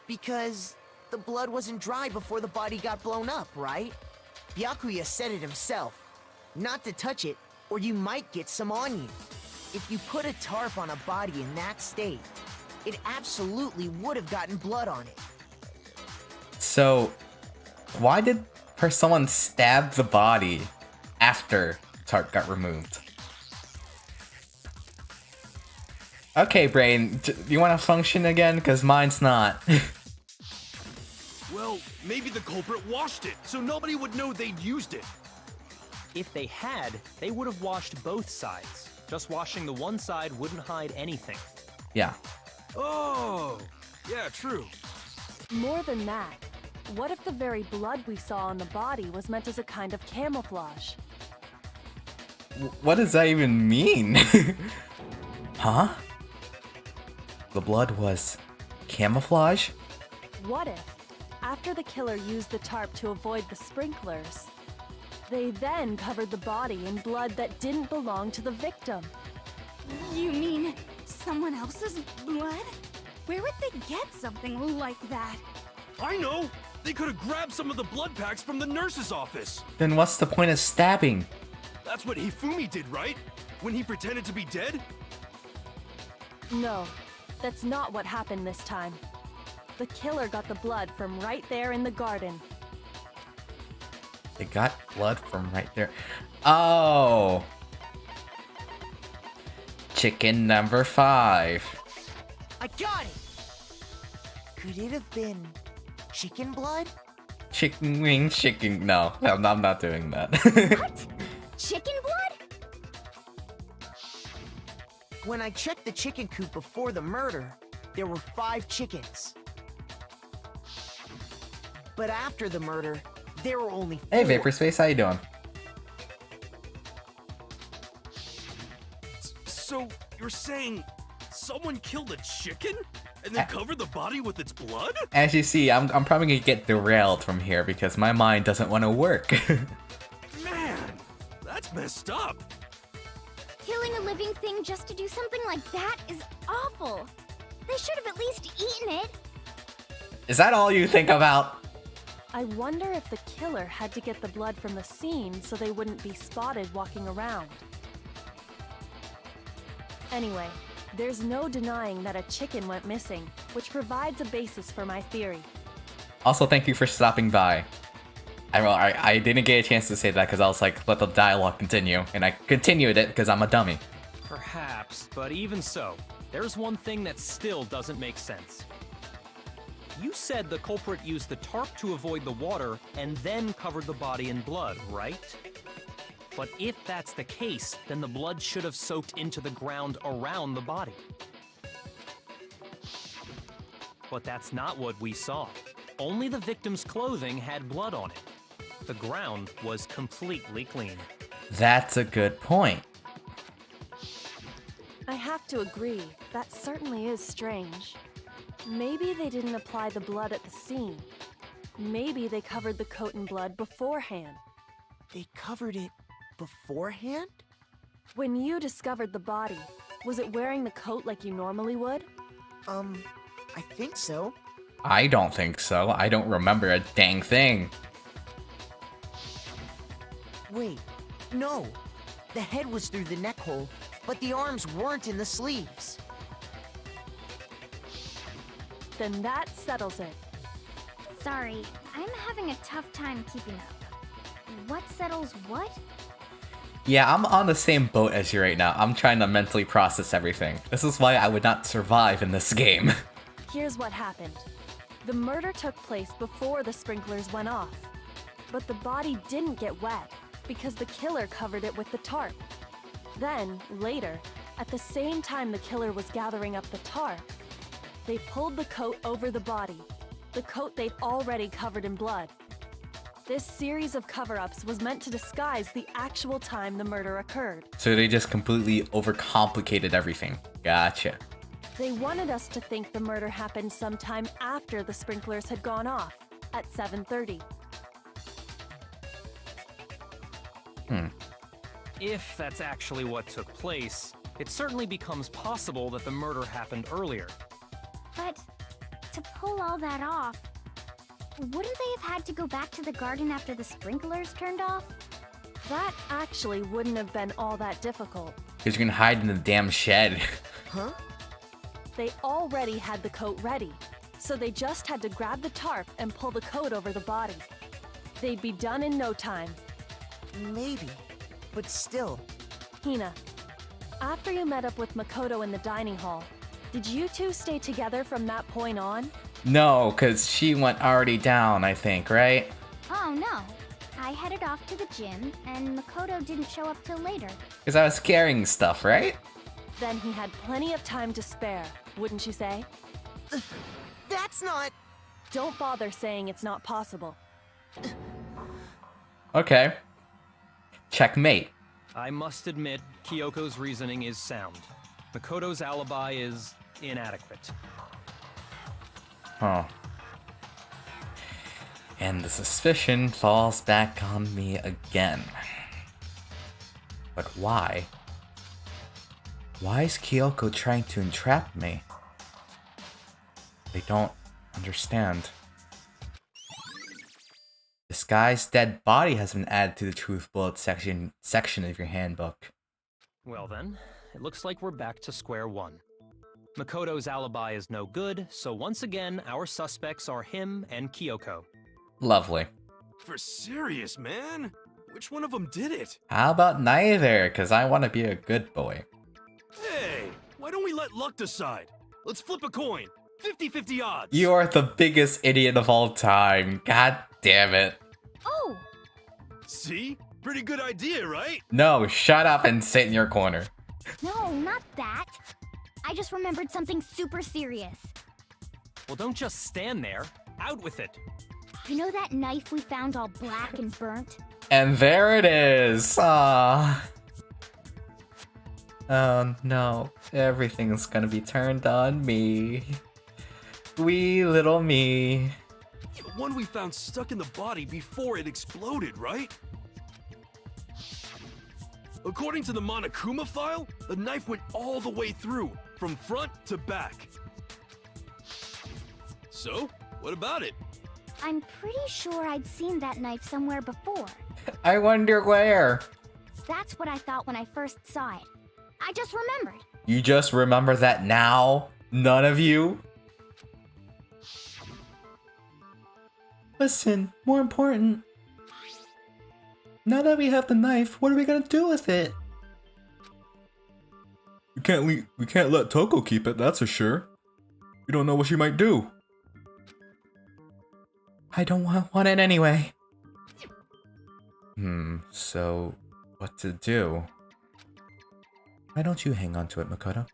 Because the blood wasn't dry before the body got blown up, right? Byakuya said it himself. Not to touch it, or you might get some on you. If you put a tarp on a body in that state, it absolutely would have gotten blood on it. So, why did someone stab the body after tarp got removed? Okay, brain, do you want to function again? Because mine's not. Well, maybe the culprit washed it, so nobody would know they'd used it. If they had, they would have washed both sides. Just washing the one side wouldn't hide anything. Yeah. Oh, yeah, true. More than that, what if the very blood we saw on the body was meant as a kind of camouflage? What does that even mean? Huh? The blood was camouflage? What if, after the killer used the tarp to avoid the sprinklers, they then covered the body in blood that didn't belong to the victim? You mean someone else's blood? Where would they get something like that? I know! They could have grabbed some of the blood packs from the nurse's office. Then what's the point of stabbing? That's what Hifumi did, right? When he pretended to be dead? No, that's not what happened this time. The killer got the blood from right there in the garden. They got blood from right there. Oh! Chicken number 5. I got it! Could it have been chicken blood? Chicken wing, chicken. No, I'm not doing that. What? Chicken blood? When I checked the chicken coop before the murder, there were 5 chickens. But after the murder, there were only 4. Hey, Vaporspace, how you doing? So, you're saying someone killed a chicken? And then covered the body with its blood? As you see, I'm probably gonna get derailed from here because my mind doesn't want to work. Man, that's messed up. Killing a living thing just to do something like that is awful. They should have at least eaten it. Is that all you think about? I wonder if the killer had to get the blood from the scene so they wouldn't be spotted walking around. Anyway, there's no denying that a chicken went missing, which provides a basis for my theory. Also, thank you for stopping by. I didn't get a chance to say that because I was like, let the dialogue continue, and I continued it because I'm a dummy. Perhaps, but even so, there's one thing that still doesn't make sense. You said the culprit used the tarp to avoid the water and then covered the body in blood, right? But if that's the case, then the blood should have soaked into the ground around the body. But that's not what we saw. Only the victim's clothing had blood on it. The ground was completely clean. That's a good point. I have to agree, that certainly is strange. Maybe they didn't apply the blood at the scene. Maybe they covered the coat in blood beforehand. They covered it beforehand? When you discovered the body, was it wearing the coat like you normally would? I think so. I don't think so. I don't remember a dang thing. Wait, no. The head was through the neck hole, but the arms weren't in the sleeves. Then that settles it. Sorry, I'm having a tough time keeping up. What settles what? Yeah, I'm on the same boat as you right now. I'm trying to mentally process everything. This is why I would not survive in this game. Here's what happened. The murder took place before the sprinklers went off. But the body didn't get wet because the killer covered it with the tarp. Then, later, at the same time the killer was gathering up the tarp, they pulled the coat over the body, the coat they'd already covered in blood. This series of cover-ups was meant to disguise the actual time the murder occurred. So they just completely overcomplicated everything. Gotcha. They wanted us to think the murder happened sometime after the sprinklers had gone off, at 7:30. If that's actually what took place, it certainly becomes possible that the murder happened earlier. But to pull all that off, wouldn't they have had to go back to the garden after the sprinklers turned off? That actually wouldn't have been all that difficult. Because you can hide in the damn shed. Huh? They already had the coat ready, so they just had to grab the tarp and pull the coat over the body. They'd be done in no time. Maybe, but still. Hina, after you met up with Makoto in the dining hall, did you two stay together from that point on? No, because she went already down, I think, right? Oh no. I headed off to the gym, and Makoto didn't show up till later. Because I was carrying stuff, right? Then he had plenty of time to spare, wouldn't you say? That's not... Don't bother saying it's not possible. Okay. Checkmate. I must admit, Kyoko's reasoning is sound. Makoto's alibi is inadequate. Huh. And the suspicion falls back on me again. But why? Why is Kyoko trying to entrap me? I don't understand. This guy's dead body has been added to the truth bullet section of your handbook. Well then, it looks like we're back to square one. Makoto's alibi is no good, so once again, our suspects are him and Kyoko. Lovely. For serious, man? Which one of them did it? How about neither? Because I want to be a good boy. Hey, why don't we let luck decide? Let's flip a coin. 50-50 odds. You are the biggest idiot of all time. God damn it. Oh, See? Pretty good idea, right? No, shut up and sit in your corner. no, not that. I just remembered something super serious. Well, don't just stand there. Out with it. You know that knife we found all black and burnt? And there it is. Ah. Oh no, everything's gonna be turned on me. Wee little me. The one we found stuck in the body before it exploded, right? According to the Monokuma file, the knife went all the way through, from front to back. So, what about it? I'm pretty sure I'd seen that knife somewhere before. I wonder where. That's what I thought when I first saw it. I just remembered. You just remember that now? None of you? Listen, more important. Now that we have the knife, what are we gonna do with it? We can't let Toko keep it, that's for sure. We don't know what she might do. I don't want it anyway. So what to do? Why don't you hang on to it, Makoto?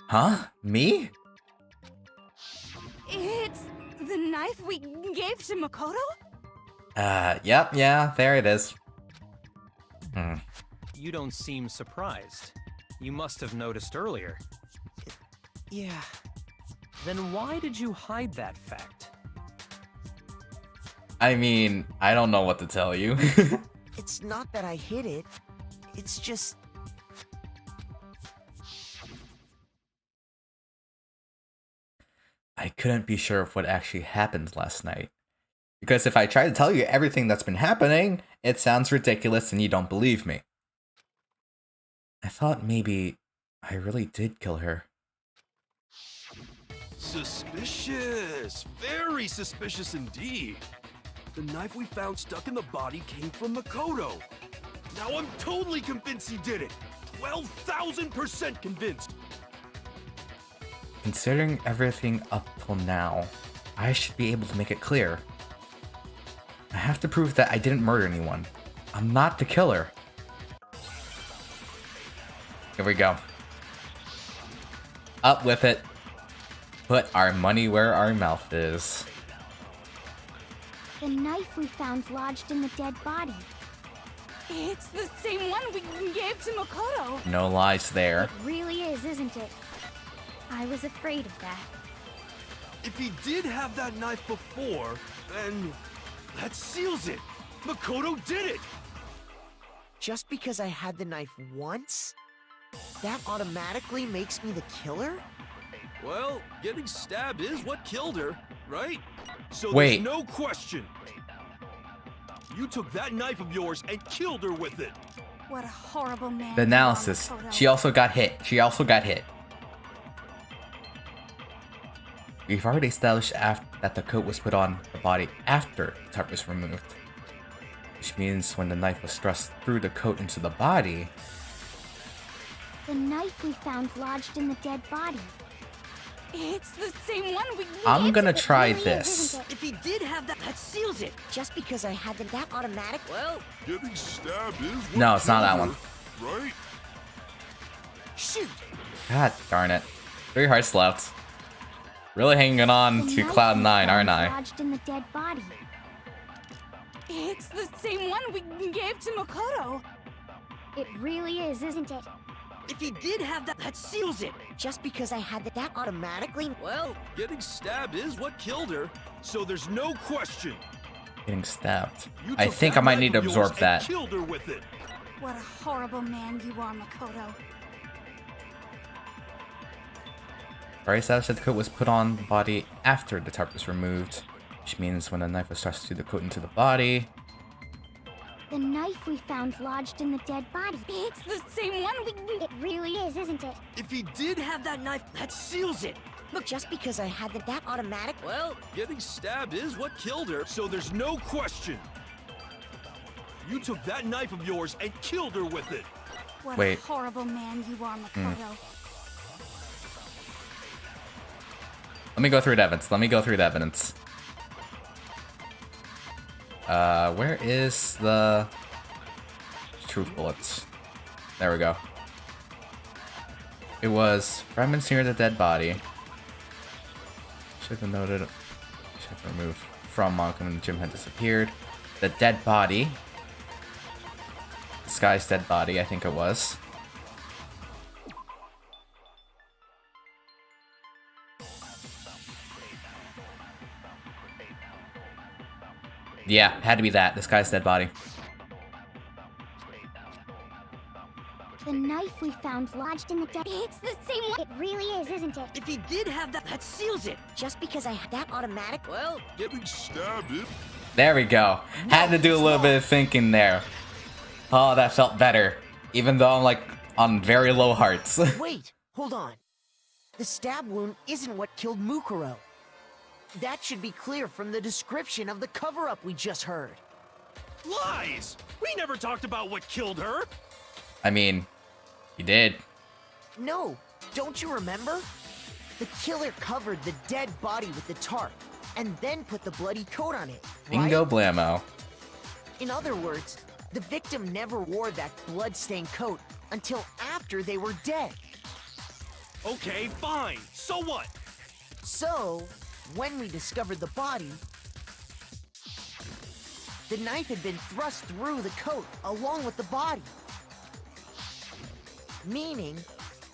Huh? Me? It's the knife we gave to Makoto? Yep, yeah, there it is. You don't seem surprised. You must have noticed earlier. Yeah. Then why did you hide that fact? I mean, I don't know what to tell you. It's not that I hid it. It's just... I couldn't be sure of what actually happened last night. Because if I try to tell you everything that's been happening, it sounds ridiculous and you don't believe me. I thought maybe I really did kill her. Suspicious. Very suspicious indeed. The knife we found stuck in the body came from Makoto. Now I'm totally convinced he did it. 12,000% convinced. Considering everything up till now, I should be able to make it clear. I have to prove that I didn't murder anyone. I'm not the killer. Here we go. Up with it. Put our money where our mouth is. The knife we found lodged in the dead body. It's the same one we gave to Makoto. No lies there. It really is, isn't it? I was afraid of that. If he did have that knife before, then that seals it. Makoto did it. Just because I had the knife once? That automatically makes me the killer? Well, getting stabbed is what killed her, right? So Wait. There's no question. You took that knife of yours and killed her with it. What a horrible man. The analysis. you are, Makoto. She also got hit. We've already established that the coat was put on the body after the tarp was removed. Which means when the knife was thrust through the coat into the body... The knife we found lodged in the dead body. It's the same one we I'm gave gonna to try Really is, this. isn't it? If he did have that, that seals it. Just because I had that automatic... Well, Getting stabbed is what No, it's not that killed one. her, right? Shoot! God darn it. 3 hearts left. Really hanging on The to knife Cloud we 9, found aren't I? lodged in the dead body. It's the same one we gave to Makoto. It really is, isn't it? If he did have that, that seals it. Just because I had that automatically... well, Getting stabbed is what killed her, so there's no question. Getting stabbed. You I took think that I might knife need to of yours absorb and that. Killed her with it. What a horrible man you are, Makoto. Very established that the coat was put on the body after the tarp was removed. Which means when the knife was thrust through the coat into the body... The knife we found lodged in the dead body. It's the same one It really is, isn't it? If he did have that knife, that seals it. Look, just because I had that automatic... Well, Getting stabbed is what killed her, so there's no question. You took that knife of yours and killed her with it. What Wait. a horrible man you are, Makoto. Let me go through the evidence. Where is the truth bullets? There we go. It was fragments near the dead body. Should have noted. Should have removed from Monokuma when the gym had disappeared. The dead body. This guy's dead body, I think it was. Yeah, had to be that. This guy's dead body. The knife we found lodged in the dead... It's the same one. It really is, isn't it? If he did have that seals it. Just because I had that automatic... well, Getting stabbed is... There we go. Had to do a little bit of thinking there. Oh, that felt better. Even though I'm like on very low hearts. Wait, hold on. The stab wound isn't what killed Mukuro. That should be clear from the description of the cover-up we just heard. Lies! We never talked about what killed her! I mean, he did. No, don't you remember? The killer covered the dead body with the tarp, and then put the bloody coat on it, right? Bingo blammo. In other words, the victim never wore that blood-stained coat until after they were dead. Okay, fine. So what? So, when we discovered the body, the knife had been thrust through the coat along with the body. Meaning,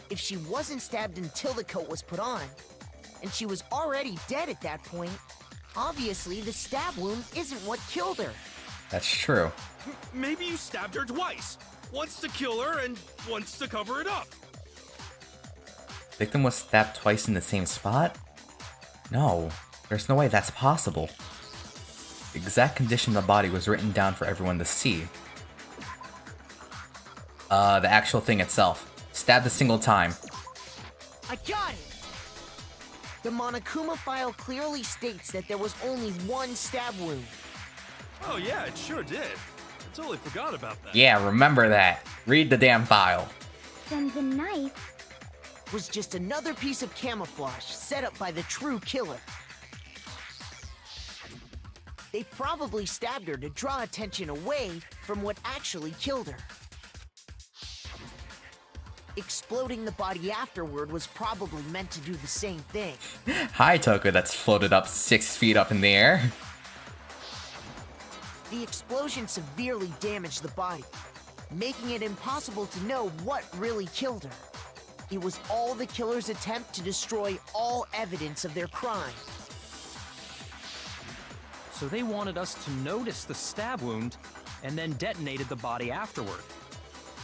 if she wasn't stabbed until the coat was put on, and she was already dead at that point, obviously the stab wound isn't what killed her. That's true. Maybe you stabbed her twice. Once to kill her and once to cover it up. Victim was stabbed twice in the same spot? No, there's no way that's possible. The exact condition of the body was written down for everyone to see. The actual thing itself. Stabbed a single time. I got it! The Monokuma file clearly states that there was only one stab wound. Oh yeah, it sure did. I totally forgot about that. Yeah, remember that. Read the damn file. Then the knife... was just another piece of camouflage set up by the true killer. They probably stabbed her to draw attention away from what actually killed her. Exploding the body afterward was probably meant to do the same thing. Hi, Toku, that's floated up 6 feet up in the air. The explosion severely damaged the body, making it impossible to know what really killed her. It was all the killer's attempt to destroy all evidence of their crime. So they wanted us to notice the stab wound and then detonated the body afterward.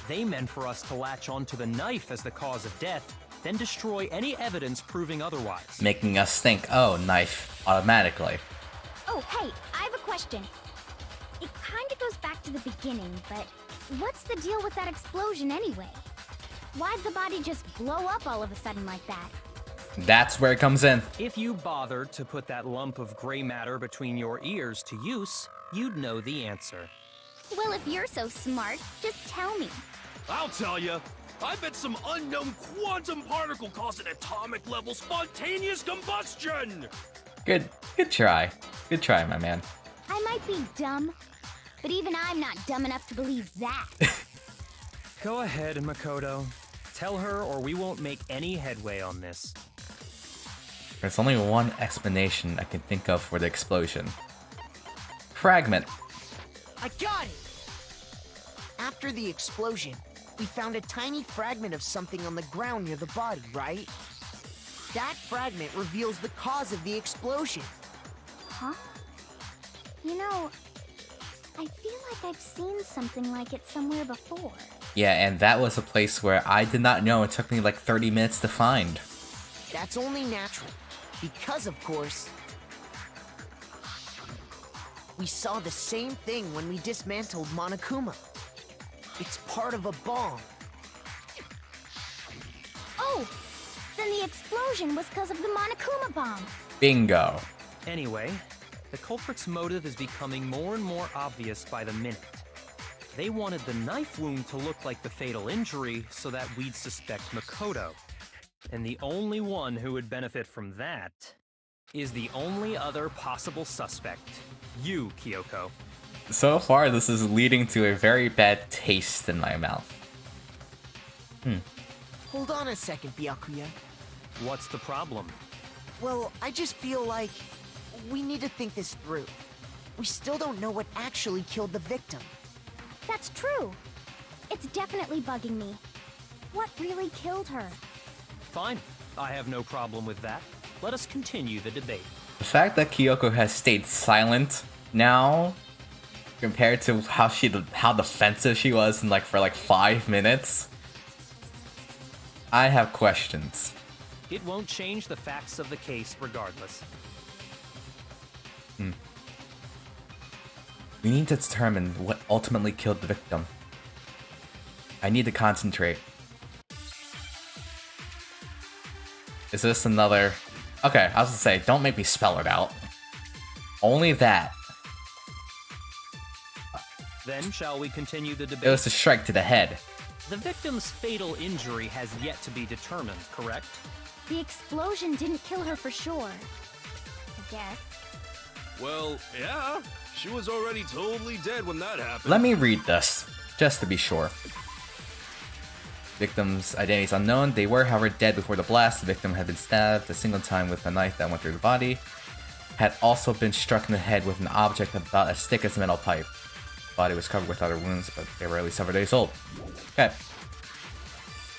They meant for us to latch onto the knife as the cause of death, then destroy any evidence proving otherwise. Making us think, oh, knife, automatically. Oh, hey, I have a question. It kinda goes back to the beginning, but what's the deal with that explosion anyway? Why'd the body just blow up all of a sudden like that? That's where it comes in. If you bothered to put that lump of gray matter between your ears to use, you'd know the answer. Well, if you're so smart, just tell me. I'll tell you. I bet some unknown quantum particle caused an atomic level spontaneous combustion! Good try. Good try, my man. I might be dumb, but even I'm not dumb enough to believe that. Go ahead, Makoto. Tell her or we won't make any headway on this. There's only one explanation I can think of for the explosion. Fragment. I got it! After the explosion, we found a tiny fragment of something on the ground near the body, right? That fragment reveals the cause of the explosion. Huh? You know, I feel like I've seen something like it somewhere before. Yeah, and that was a place where I did not know. It took me like 30 minutes to find. That's only natural, because of course... We saw the same thing when we dismantled Monokuma. It's part of a bomb. Oh! Then the explosion was because of the Monokuma bomb. Bingo. Anyway, the culprit's motive is becoming more and more obvious by the minute. They wanted the knife wound to look like the fatal injury so that we'd suspect Makoto. And the only one who would benefit from that is the only other possible suspect. You, Kyoko. So far, this is leading to a very bad taste in my mouth. Hold on a second, Byakuya. What's the problem? Well, I just feel like we need to think this through. We still don't know what actually killed the victim. That's true. It's definitely bugging me. What really killed her? Fine, I have no problem with that. Let us continue the debate. The fact that Kyoko has stayed silent now, compared to how defensive she was in for 5 minutes, I have questions. It won't change the facts of the case regardless. We need to determine what ultimately killed the victim. I need to concentrate. Is this another... Okay, I was gonna say, don't make me spell it out. Only that. Then shall we continue the debate? It was a strike to the head. The victim's fatal injury has yet to be determined, correct? The explosion didn't kill her for sure. I guess. Well, yeah. She was already totally dead when that happened. Let me read this, just to be sure. Victim's identity is unknown. They were, however, dead before the blast. The victim had been stabbed a single time with a knife that went through the body. Had also been struck in the head with an object about as thick as a metal pipe. The body was covered with other wounds, but they were at least several days old. Okay.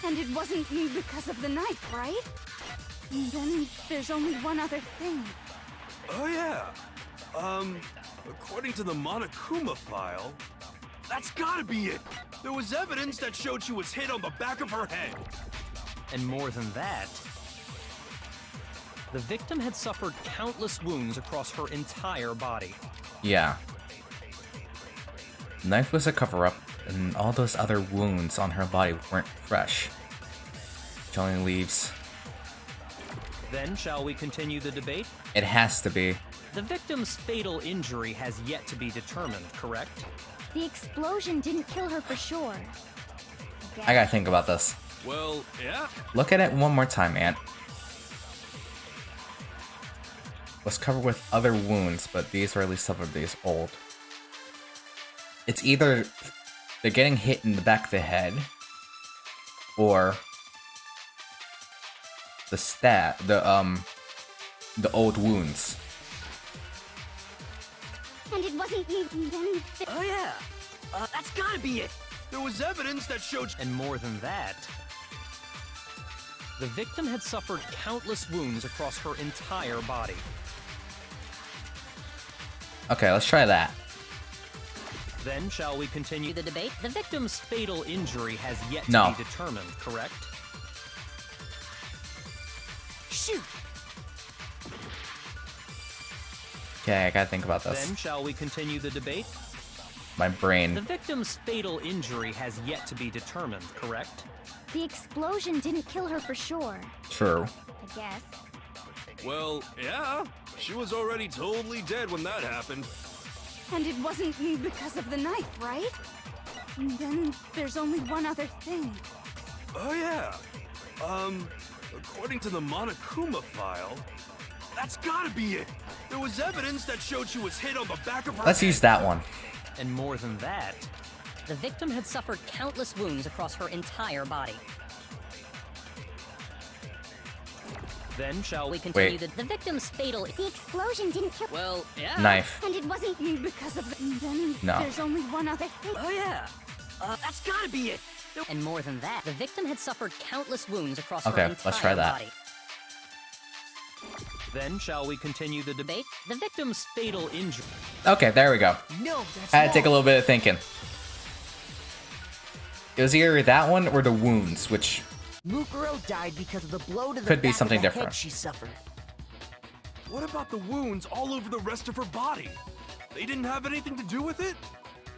And it wasn't because of the knife, right? Then there's only one other thing. Oh yeah. According to the Monokuma file, that's gotta be it. There was evidence that showed she was hit on the back of her head. And more than that, the victim had suffered countless wounds across her entire body. Yeah. The knife was a cover-up, and all those other wounds on her body weren't fresh. Which only leaves... Then shall we continue the debate? It has to be. The victim's fatal injury has yet to be determined, correct? The explosion didn't kill her for sure. I gotta think about this. Well, yeah. Look at it one more time, Ant. Was covered with other wounds, but these are at least several days old. It's either they're getting hit in the back of the head, or the old wounds. And it wasn't then. Oh yeah, that's gotta be it. There was evidence that showed... And more than that, the victim had suffered countless wounds across her entire body. Okay, let's try that. Then shall we continue the debate? The victim's fatal injury has yet to No. be determined, correct? Shoot! Okay, I gotta think about this. Then shall we continue the debate? My The brain. victim's fatal injury has yet to be determined, correct? The explosion didn't kill her for sure. True. I guess. Well, yeah. She was already totally dead when that happened. And it wasn't because of the knife, right? Then there's only one other thing. Oh yeah. According to the Monokuma file, that's gotta be it. There was evidence that showed she was hit on the back of her Let's head. use that one. And more than that, The victim had suffered countless wounds across her entire body. then shall we We continue continue the victim's fatal... The explosion didn't kill. Well, yeah. Knife. And it wasn't Because of the... Then No. there's only one other thing. Oh yeah, that's gotta be it. And more than that, the victim had suffered countless wounds across Okay, her let's entire try that. body. Then shall we continue the debate? The victim's fatal injury. Okay, there we go. No, that's I had to take a wrong. little bit of thinking. It was either that one or the wounds, which Mukuro died because of the blow to the Could be back something of the different. head she suffered. What about the wounds all over the rest of her body? They didn't have anything to do with it?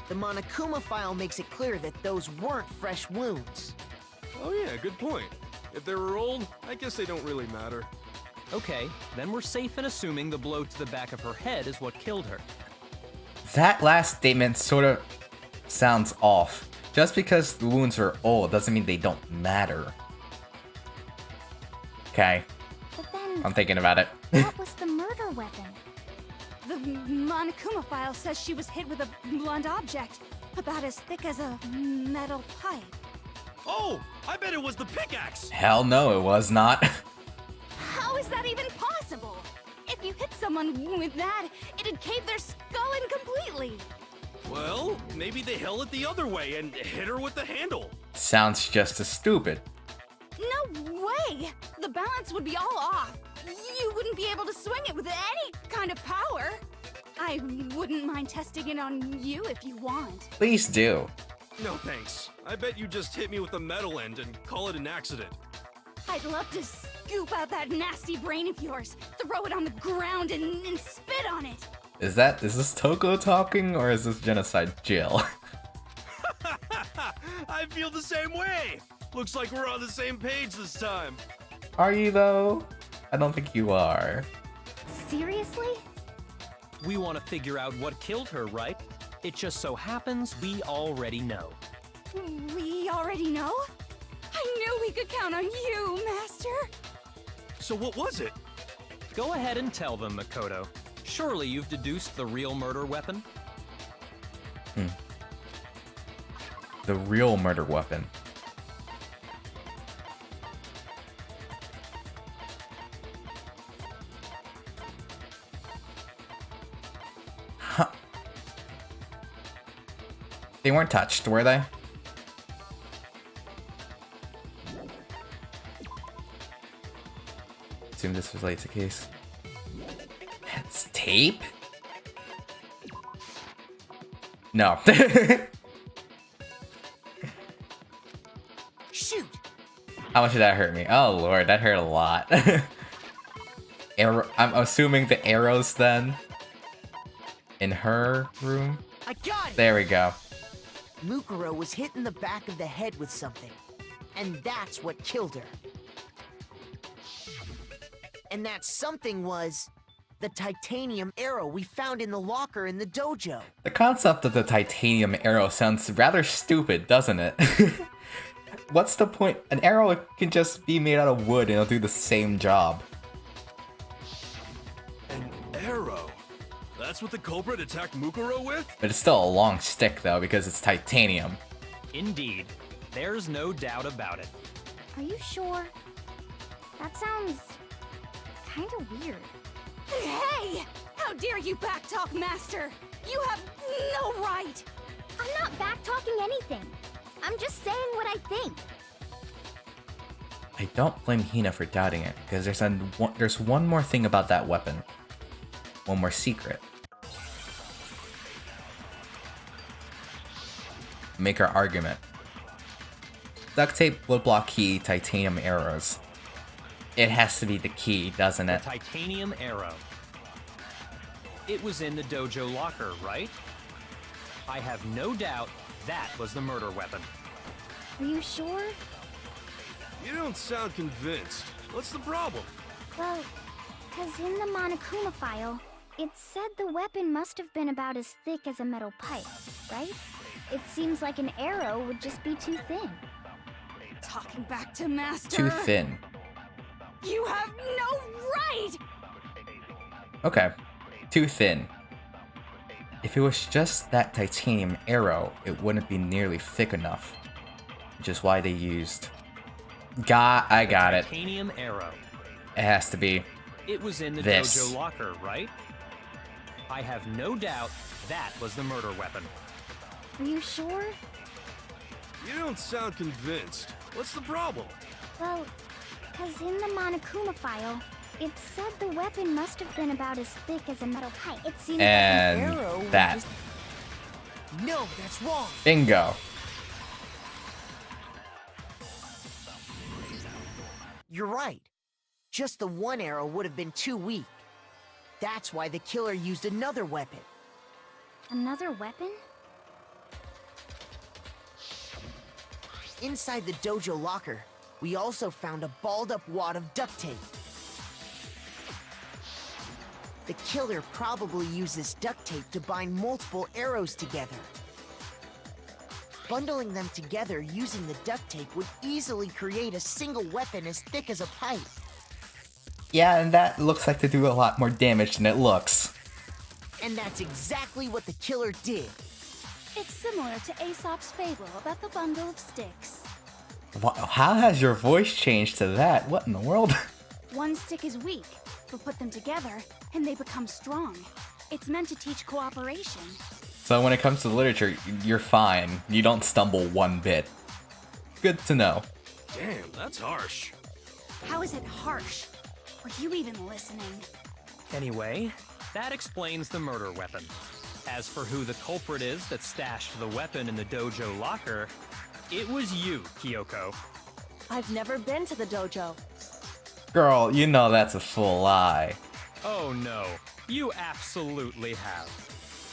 The Monokuma file makes it clear that those weren't fresh wounds. Oh yeah, good point. If they were old, I guess they don't really matter. Okay, then we're safe in assuming the blow to the back of her head is what killed her. That last statement sort of sounds off. Just because the wounds are old doesn't mean they don't matter. Okay, But then, I'm thinking about it. what was the murder weapon? The Monokuma file says she was hit with a blunt object, about as thick as a metal pipe. Oh, I bet it was the pickaxe! Hell no, it was not. How is that even possible? If you hit someone with that, it'd cave their skull in completely. Well, maybe they held it the other way and hit her with the handle. Sounds just as stupid. No way! The balance would be all off. You wouldn't be able to swing it with any kind of power. I wouldn't mind testing it on you if you want. Please do. No thanks. I bet you just hit me with the metal end and call it an accident. I'd love to scoop out that nasty brain of yours, throw it on the ground and spit on it. Is this Toko talking or is this Genocide Jill? I feel the same way. Looks like we're on the same page this time. Are you though? I don't think you are. Seriously? We want to figure out what killed her, right? It just so happens we already know. We already know? I knew we could count on you, Master. So what was it? Go ahead and tell them, Makoto. Surely you've deduced the real murder weapon? The real murder weapon. Huh. They weren't touched, were they? Assume this was the case. It's tape? No. Shoot! How much did that hurt me? Oh lord, that hurt a lot. I'm assuming the arrows then? In her room? I got it! There we go. Mukuro was hit in the back of the head with something. And that's what killed her. And that something was the titanium arrow we found in the locker in the dojo. The concept of the titanium arrow sounds rather stupid, doesn't it? What's the point? An arrow can just be made out of wood and it'll do the same job. An arrow? That's what the culprit attacked Mukuro with? But it's still a long stick though because it's titanium. Indeed. There's no doubt about it. Are you sure? That sounds kinda weird. Hey! How dare you backtalk, Master? You have no right! I'm not back-talking anything. I'm just saying what I think. I don't blame Hina for doubting it, because there's one more thing about that weapon. One more secret. Make our argument. Duct tape would block key titanium arrows. It has to be the key, doesn't The it? titanium arrow. It was in the dojo locker, right? I have no doubt that was the murder weapon. Are you sure? You don't sound convinced. What's the problem? Well, because in the Monokuma file, it said the weapon must have been about as thick as a metal pipe, right? It seems like an arrow would just be too thin. Talking back to Master. Too thin. You have no right! Okay. Too thin. If it was just that titanium arrow, it wouldn't be nearly thick enough. Which is why they used... I got it. Titanium arrow. It has to be. It was in the This. dojo locker, right? I have no doubt that was the murder weapon. Are you sure? You don't sound convinced. What's the problem? Well, because in the Monokuma file, it said the weapon must have been about as thick as a metal pipe. It seems like an arrow And would that. just... No, that's wrong. Bingo. You're right. Just the one arrow would have been too weak. That's why the killer used another weapon. Another weapon? Inside the dojo locker, we also found a balled-up wad of duct tape. The killer probably used this duct tape to bind multiple arrows together. Bundling them together using the duct tape would easily create a single weapon as thick as a pipe. Yeah, and that looks like to do a lot more damage than it looks. And that's exactly what the killer did. It's similar to Aesop's fable about the bundle of sticks. How has your voice changed to that? What in the world? One stick is weak, but put them together and they become strong. It's meant to teach cooperation. So when it comes to literature, you're fine. You don't stumble one bit. Good to know. Damn, that's harsh. How is it harsh? Are you even listening? Anyway, that explains the murder weapon. As for who the culprit is that stashed the weapon in the dojo locker, it was you, Kyoko. I've never been to the dojo. Girl, you know that's a full lie. Oh no, you absolutely have.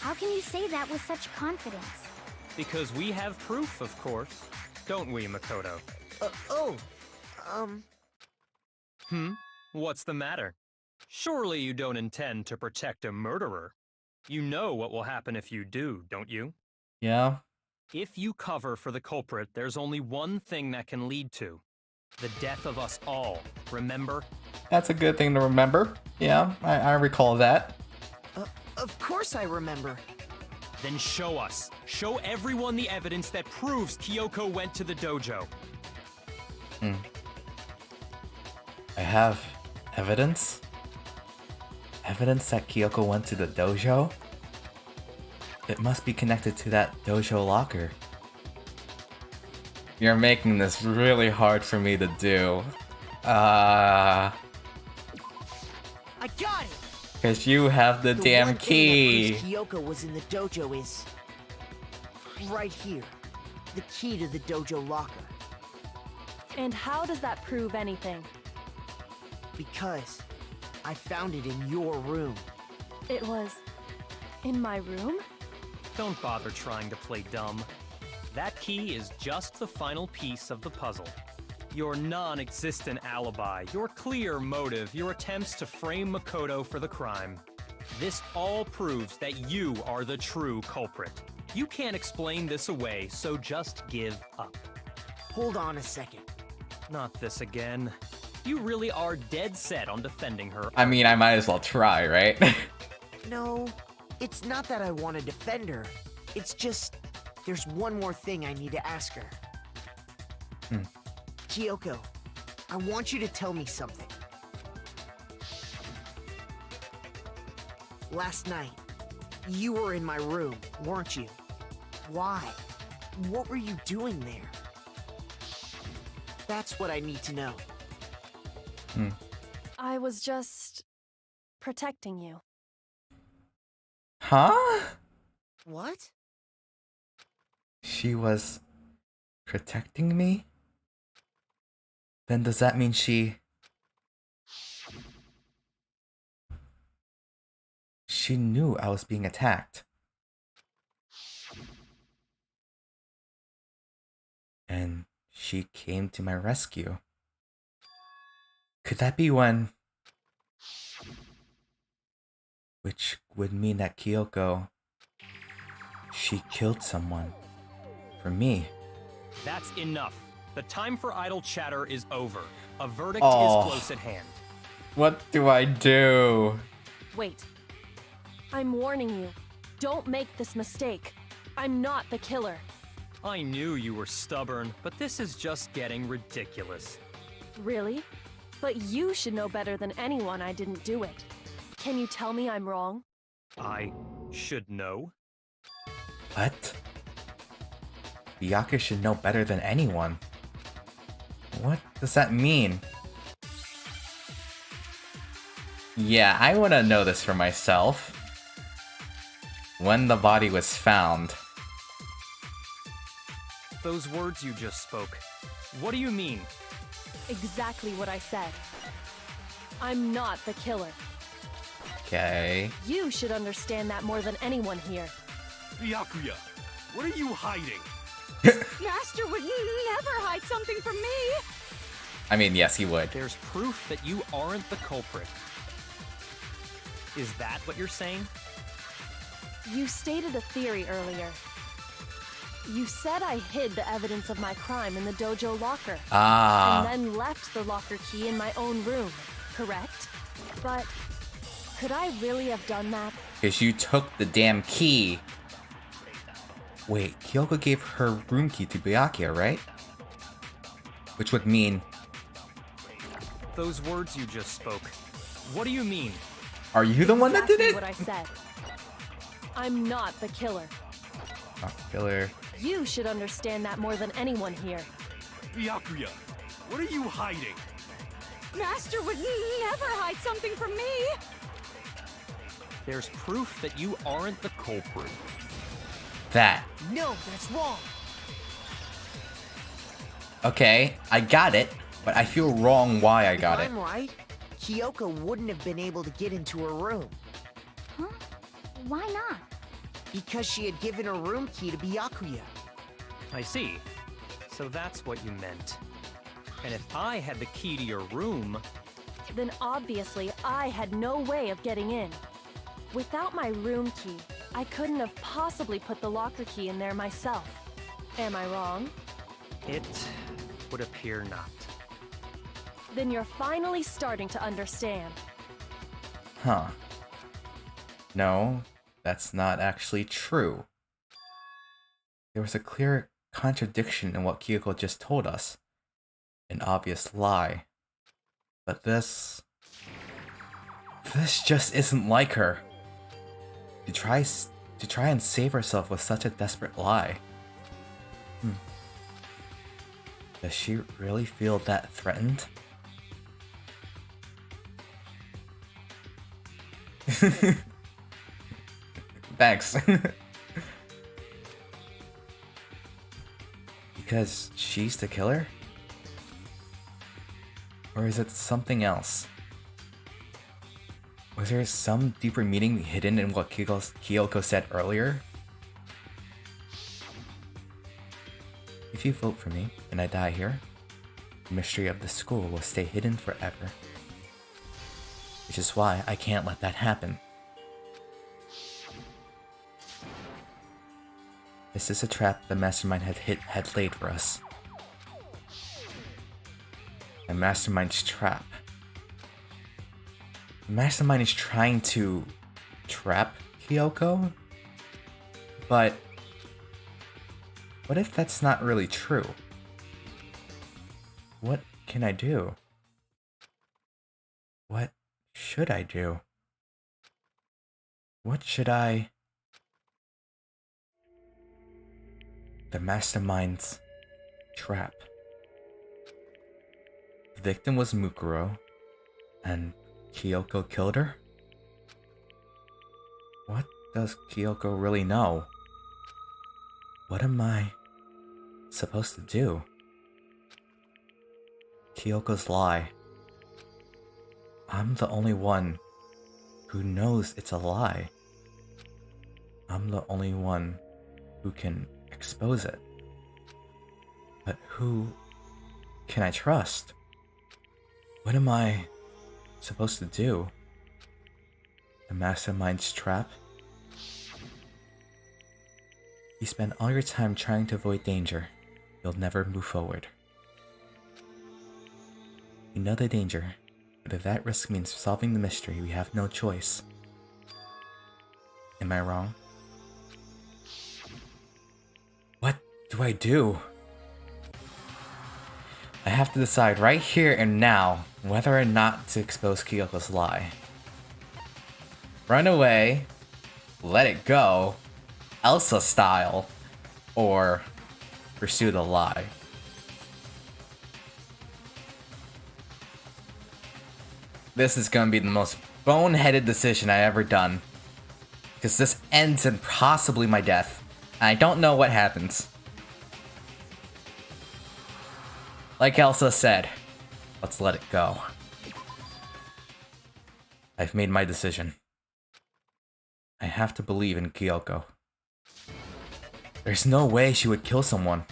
How can you say that with such confidence? Because we have proof, of course. Don't we, Makoto? What's the matter? Surely you don't intend to protect a murderer. You know what will happen if you do, don't you? Yeah? If you cover for the culprit, there's only one thing that can lead to. The death of us all, remember? That's a good thing to remember. Yeah, I recall that. Of course I remember. Then show us. Show everyone the evidence that proves Kyoko went to the dojo. I have evidence? Evidence that Kyoko went to the dojo? It must be connected to that dojo locker. You're making this really hard for me to do. I got it! Because you have the damn one thing key. that proves Kyoko was in the dojo is right here. The key to the dojo locker. And how does that prove anything? Because I found it in your room. It was in my room? Don't bother trying to play dumb. That key is just the final piece of the puzzle. Your non-existent alibi, your clear motive, your attempts to frame Makoto for the crime. This all proves that you are the true culprit. You can't explain this away, so just give up. Hold on a second. Not this again. You really are dead set on defending her. I mean, I might as well try, right? No, it's not that I want to defend her. It's just, there's one more thing I need to ask her. Kyoko, I want you to tell me something. Last night, you were in my room, weren't you? Why? What were you doing there? That's what I need to know. I was just protecting you. Huh? What? She was protecting me? Then does that mean she knew I was being attacked? And she came to my rescue. Could that be when... Which would mean that Kyoko... She killed someone. For me. That's enough. The time for idle chatter is over. A verdict Oh. is close at hand. What do I do? Wait. I'm warning you. Don't make this mistake. I'm not the killer. I knew you were stubborn, but this is just getting ridiculous. Really? But you should know better than anyone I didn't do it. Can you tell me I'm wrong? I should know. What? Byakuya should know better than anyone. What does that mean? Yeah, I want to know this for myself. When the body was found. Those words you just spoke, what do you mean? Exactly what I said. I'm not the killer. Okay. You should understand that more than anyone here. Byakuya, what are you hiding? Master would never hide something from me. I mean, yes, he would. There's proof that you aren't the culprit. Is that what you're saying? You stated a theory earlier. You said I hid the evidence of my crime in the dojo locker. Ah. And then left the locker key in my own room, correct? But could I really have done that? Because you took the damn key. Wait, Kyoko gave her room key to Byakuya, right? Which would mean... Those words you just spoke. What do you mean? Are you the one that did it? What I said. I'm not the killer. Not killer. You should understand that more than anyone here. Byakuya, what are you hiding? Master would never hide something from me. There's proof that you aren't the culprit. That. No, that's wrong. Okay, I got it, but I feel wrong why I got if it. I'm right, Kyoko wouldn't have been able to get into her room. Huh? Why not? Because she had given her room key to Byakuya. I see. So that's what you meant. And if I had the key to your room... Then obviously I had no way of getting in. Without my room key, I couldn't have possibly put the locker key in there myself. Am I wrong? It would appear not. Then you're finally starting to understand. Huh. No, that's not actually true. There was a clear contradiction in what Kyoko just told us. An obvious lie. But this just isn't like her. To try and save herself with such a desperate lie. Does she really feel that threatened? Thanks. Because she's the killer? Or is it something else? Was there some deeper meaning hidden in what Kyoko said earlier? If you vote for me and I die here, the mystery of the school will stay hidden forever. Which is why I can't let that happen. This is a trap the Mastermind had laid for us. The Mastermind's trap. The Mastermind is trying to trap Kyoko? But what if that's not really true? What can I do? What should I do? What should I... The Mastermind's trap. The victim was Mukuro, and Kyoko killed her? What does Kyoko really know? What am I supposed to do? Kyoko's lie. I'm the only one who knows it's a lie. I'm the only one who can expose it. But who can I trust? What am I supposed to do? The Mastermind's trap? You spend all your time trying to avoid danger. You'll never move forward. You know the danger, but if that risk means solving the mystery, we have no choice. Am I wrong? What do I do? I have to decide right here and now whether or not to expose Kyoko's lie. Run away, let it go, Elsa style, or pursue the lie. This is gonna be the most boneheaded decision I ever done. Because this ends in possibly my death. And I don't know what happens. Like Elsa said, let's let it go. I've made my decision. I have to believe in Kyoko. There's no way she would kill someone.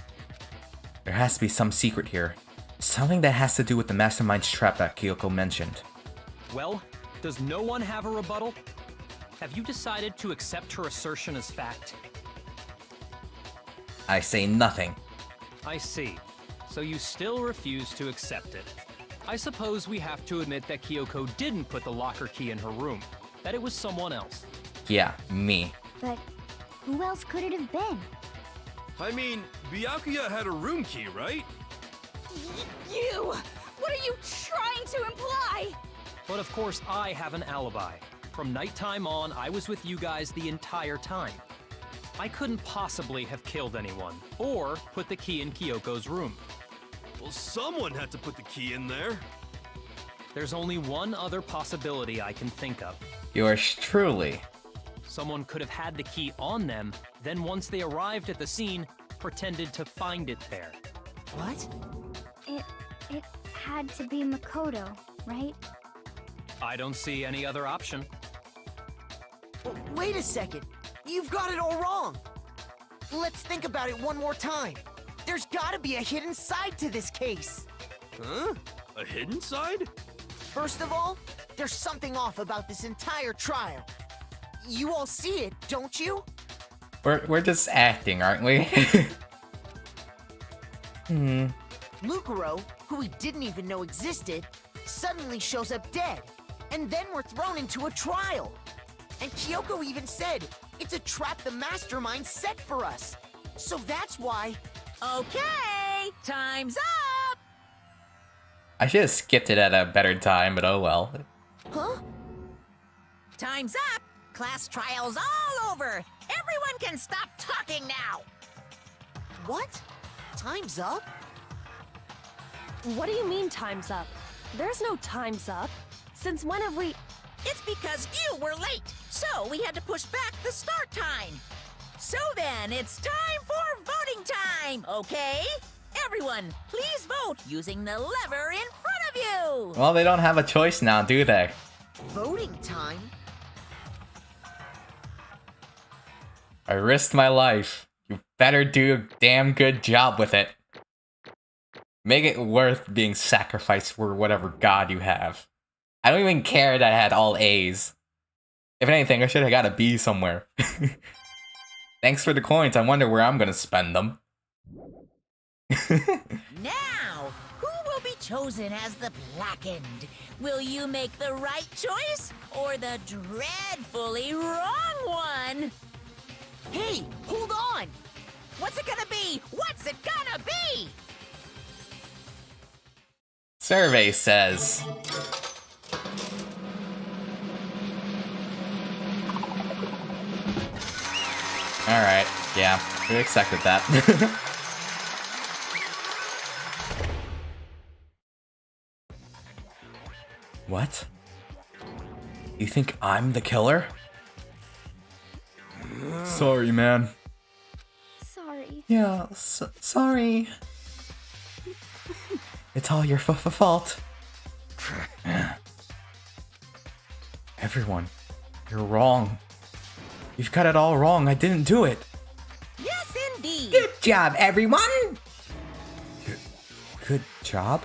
There has to be some secret here. Something that has to do with the mastermind's trap that Kyoko mentioned. Well, does no one have a rebuttal? Have you decided to accept her assertion as fact? I say nothing. I see. So you still refuse to accept it. I suppose we have to admit that Kyoko didn't put the locker key in her room. That it was someone else. Yeah, me. But who else could it have been? I mean, Byakuya had a room key, right? You! What are you trying to imply? But of course, I have an alibi. From nighttime on, I was with you guys the entire time. I couldn't possibly have killed anyone, or put the key in Kyoko's room. Well, someone had to put the key in there. There's only one other possibility I can think of. Yours truly. Someone could have had the key on them, then once they arrived at the scene, pretended to find it there. What? It had to be Makoto, right? I don't see any other option. Wait a second. You've got it all wrong. Let's think about it one more time. There's gotta be a hidden side to this case. Huh? A hidden side? First of all, there's something off about this entire trial. You all see it, don't you? We're just acting, aren't we? Mukuro, who we didn't even know existed, suddenly shows up dead. And then we're thrown into a trial. And Kyoko even said, it's a trap the mastermind set for us. So that's why... Okay, time's up! I should have skipped it at a better time, but oh well. Huh? Time's up! Class trial's all over! Everyone can stop talking now! What? Time's up? What do you mean time's up? There's no time's up. Since when have we... It's because you were late, so we had to push back the start time. So then, it's time for voting time, okay? Everyone, please vote using the lever in front of you! Well, they don't have a choice now, do they? Voting time? I risked my life. You better do a damn good job with it. Make it worth being sacrificed for whatever god you have. I don't even care that I had all A's. If anything, I should have got a B somewhere. Thanks for the coins. I wonder where I'm gonna spend them. Now, who will be chosen as the Blackened? Will you make the right choice or the dreadfully wrong one? Hey, hold on! What's it gonna be? What's it gonna be? Survey says... Alright, yeah, we expected that. What? You think I'm the killer? Sorry, man. Sorry. Yeah, sorry. It's all your fault. Everyone, you're wrong. You've got it all wrong. I didn't do it. Yes, indeed. Good job, everyone! Good job?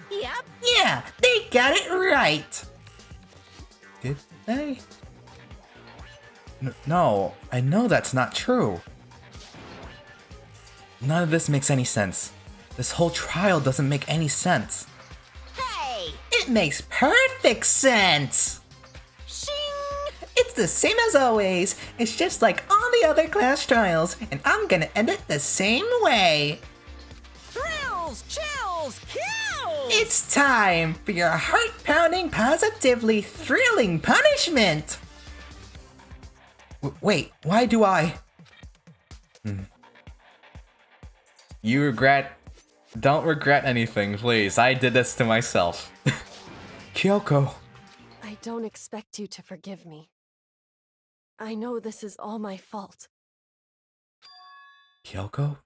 Yep. Yeah, they got it right! Did they? No, I know that's not true. None of this makes any sense. This whole trial doesn't make any sense. Hey! It makes perfect sense! Shing! It's the same as always. It's just like all the other class trials, and I'm gonna end it the same way. Thrills, chills, kills! It's time for your heart-pounding, positively thrilling punishment! Wait, why do I? You don't regret anything, please. I did this to myself. Kyoko. I don't expect you to forgive me. I know this is all my fault. Kyoko?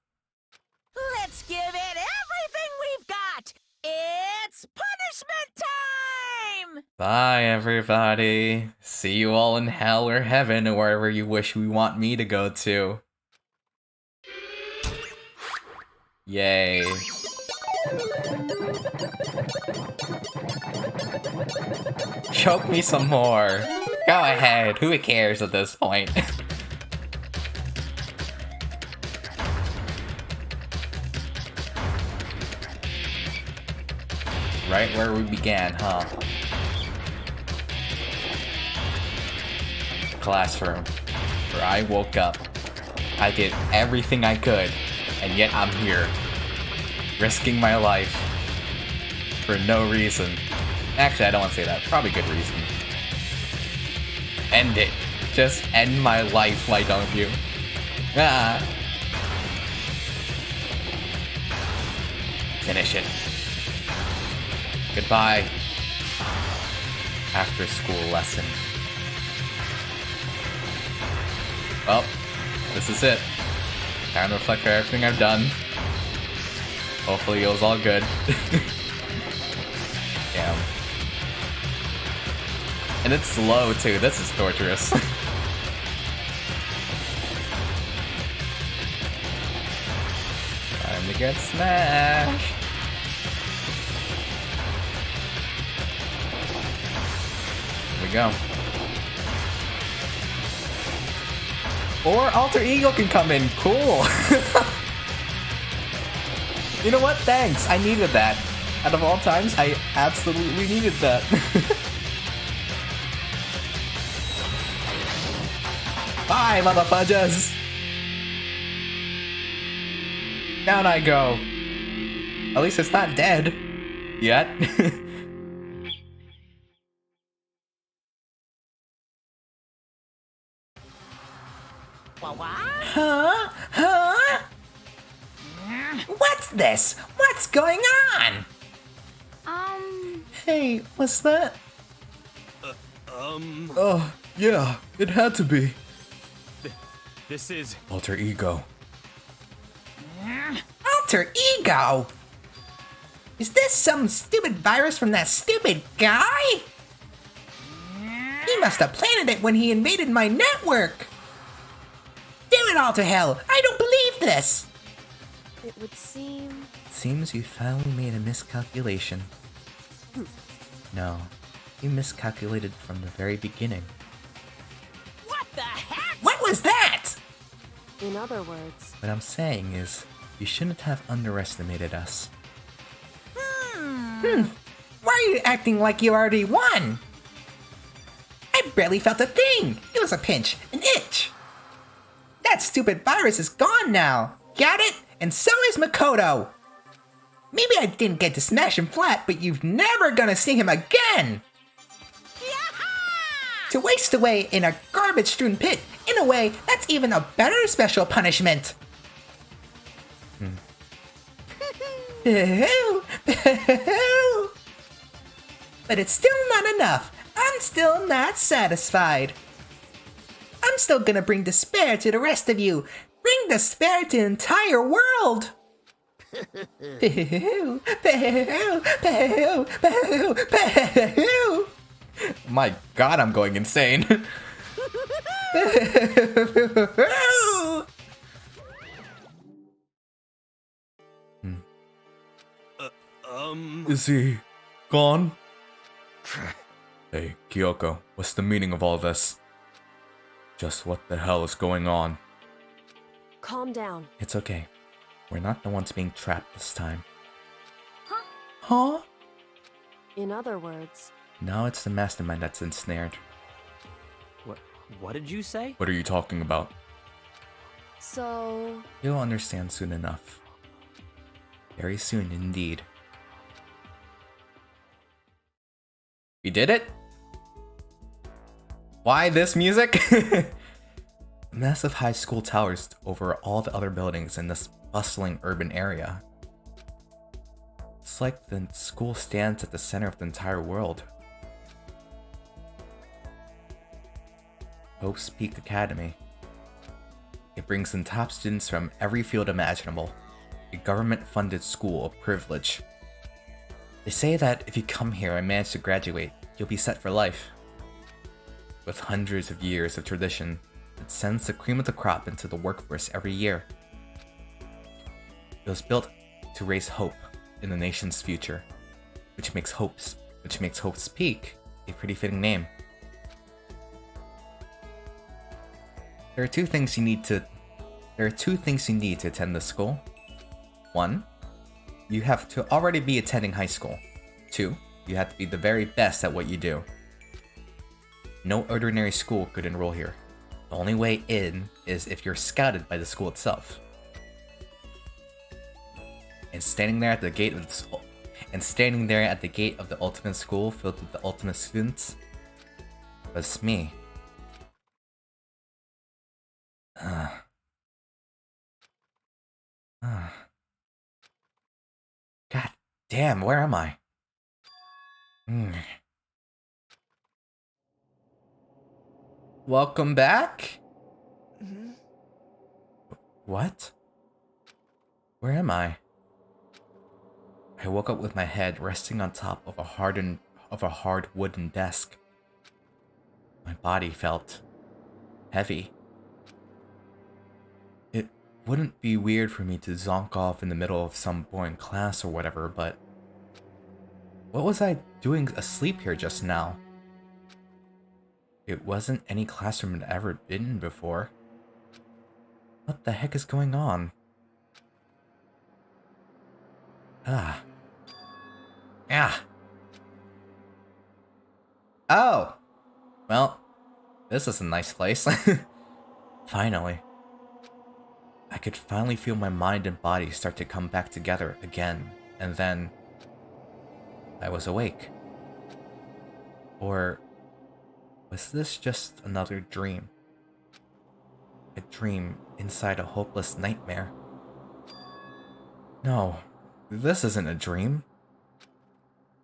Let's give it everything we've got! It's punishment time! Bye, everybody. See you all in hell or heaven or wherever you wish we want me to go to. Yay. Choke me some more. Go ahead, who cares at this point? Right where we began, huh? Classroom, where I woke up. I did everything I could, and yet I'm here, risking my life for no reason. Actually, I don't want to say that. Probably good reason. End it. Just end my life, why don't you? Ah. Finish it. Goodbye. After school lesson. Well, this is it. Time to reflect on everything I've done. Hopefully it was all good. Damn. And it's slow too, this is torturous. Time to get smashed. Here we go. Or Alter Ego can come in, cool! You know what, thanks, I needed that. Out of all times, I absolutely needed that. Bye, motherfuckers! Down I go. At least it's not dead. Yet. Huh? Huh? What's this? What's going on? Hey, what's that? Oh, yeah, it had to be. This is... Alter Ego. Alter Ego? Is this some stupid virus from that stupid guy? He must have planted it when he invaded my network. Damn it all to hell! I don't believe this! It would seem... It seems you finally made a miscalculation. No, you miscalculated from the very beginning. What the heck? What was that? In other words... What I'm saying is, you shouldn't have underestimated us. Why are you acting like you already won? I barely felt a thing. It was a pinch, an itch. That stupid virus is gone now. Got it? And so is Makoto. Maybe I didn't get to smash him flat, but you're never gonna see him again. To waste away in a garbage-strewn pit, in a way, that's even a better special punishment. But it's still not enough. I'm still not satisfied. I'm still gonna bring despair to the rest of you. Bring despair to the entire world. My god, I'm going insane. Is he gone? Hey, Kyoko, what's the meaning of all this? Just what the hell is going on? Calm down. It's okay. We're not the ones being trapped this time. Huh? In other words... Now it's the mastermind that's ensnared. What did you say? What are you talking about? So... You'll understand soon enough. Very soon indeed. We did it? Why this music? Massive high school towers over all the other buildings in this bustling urban area. It's like the school stands at the center of the entire world. Hope's Peak Academy. It brings in top students from every field imaginable. A government-funded school of privilege. They say that if you come here and manage to graduate, you'll be set for life. With hundreds of years of tradition, it sends the cream of the crop into the workforce every year. It was built to raise hope in the nation's future, which makes Hope's Peak a pretty fitting name. There are two things you need to attend this school. 1, you have to already be attending high school. 2, you have to be the very best at what you do. No ordinary school could enroll here. The only way in is if you're scouted by the school itself. And standing there at the gate of the ultimate school filled with the ultimate students was me. God damn, where am I? Welcome back? What? Where am I? I woke up with my head resting on top of a hard wooden desk. My body felt heavy. It wouldn't be weird for me to zonk off in the middle of some boring class or whatever, but what was I doing asleep here just now? It wasn't any classroom I'd ever been in before. What the heck is going on? Oh! Well, this is a nice place. Finally. I could finally feel my mind and body start to come back together again, and then I was awake. Or was this just another dream? A dream inside a hopeless nightmare? No, this isn't a dream.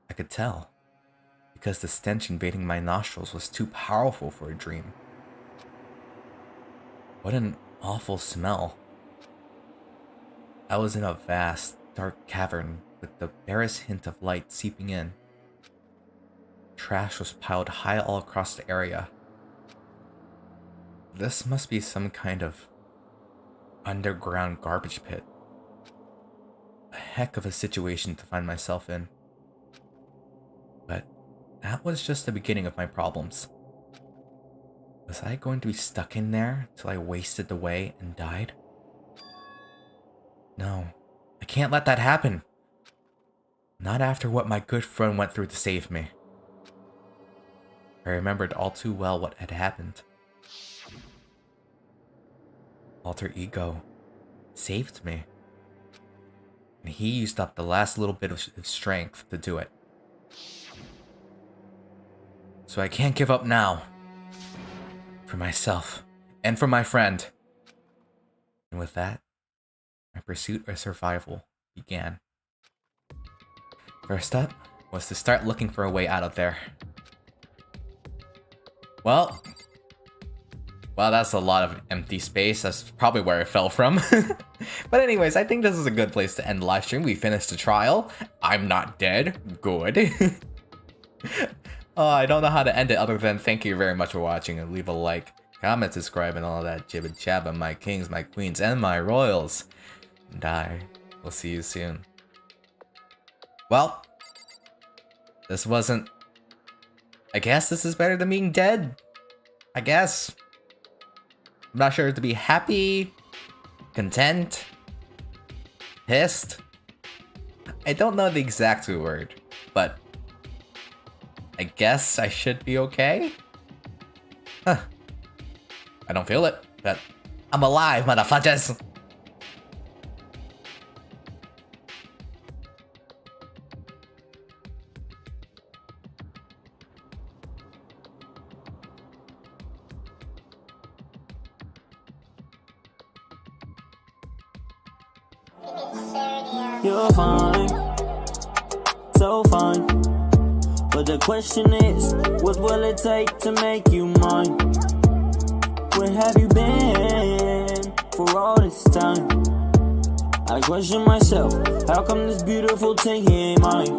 I could tell, because the stench invading my nostrils was too powerful for a dream. What an awful smell. I was in a vast, dark cavern with the barest hint of light seeping in. Trash was piled high all across the area. This must be some kind of underground garbage pit. A heck of a situation to find myself in. But that was just the beginning of my problems. Was I going to be stuck in there till I wasted away and died? No, I can't let that happen. Not after what my good friend went through to save me. I remembered all too well what had happened. Alter Ego saved me. And he used up the last little bit of strength to do it. So I can't give up now. For myself, and for my friend. And with that, my pursuit of survival began. First up was to start looking for a way out of there. Well, that's a lot of empty space. That's probably where I fell from. But anyways, I think this is a good place to end the live stream. We finished the trial. I'm not dead. Good. I don't know how to end it other than thank you very much for watching, and leave a like, comment, subscribe, and all that jibba jabba, my kings, my queens, and my royals. And I will see you soon. Well, this wasn't... I guess this is better than being dead. I guess. I'm not sure to be happy, content, pissed. I don't know the exact word, but I guess I should be okay? Huh. I don't feel it, but I'm alive, motherfuckers! You're fine, so fine. But the question is, what will it take to make you mine? Where have you been for all this time? I question myself, how come this beautiful thing ain't mine?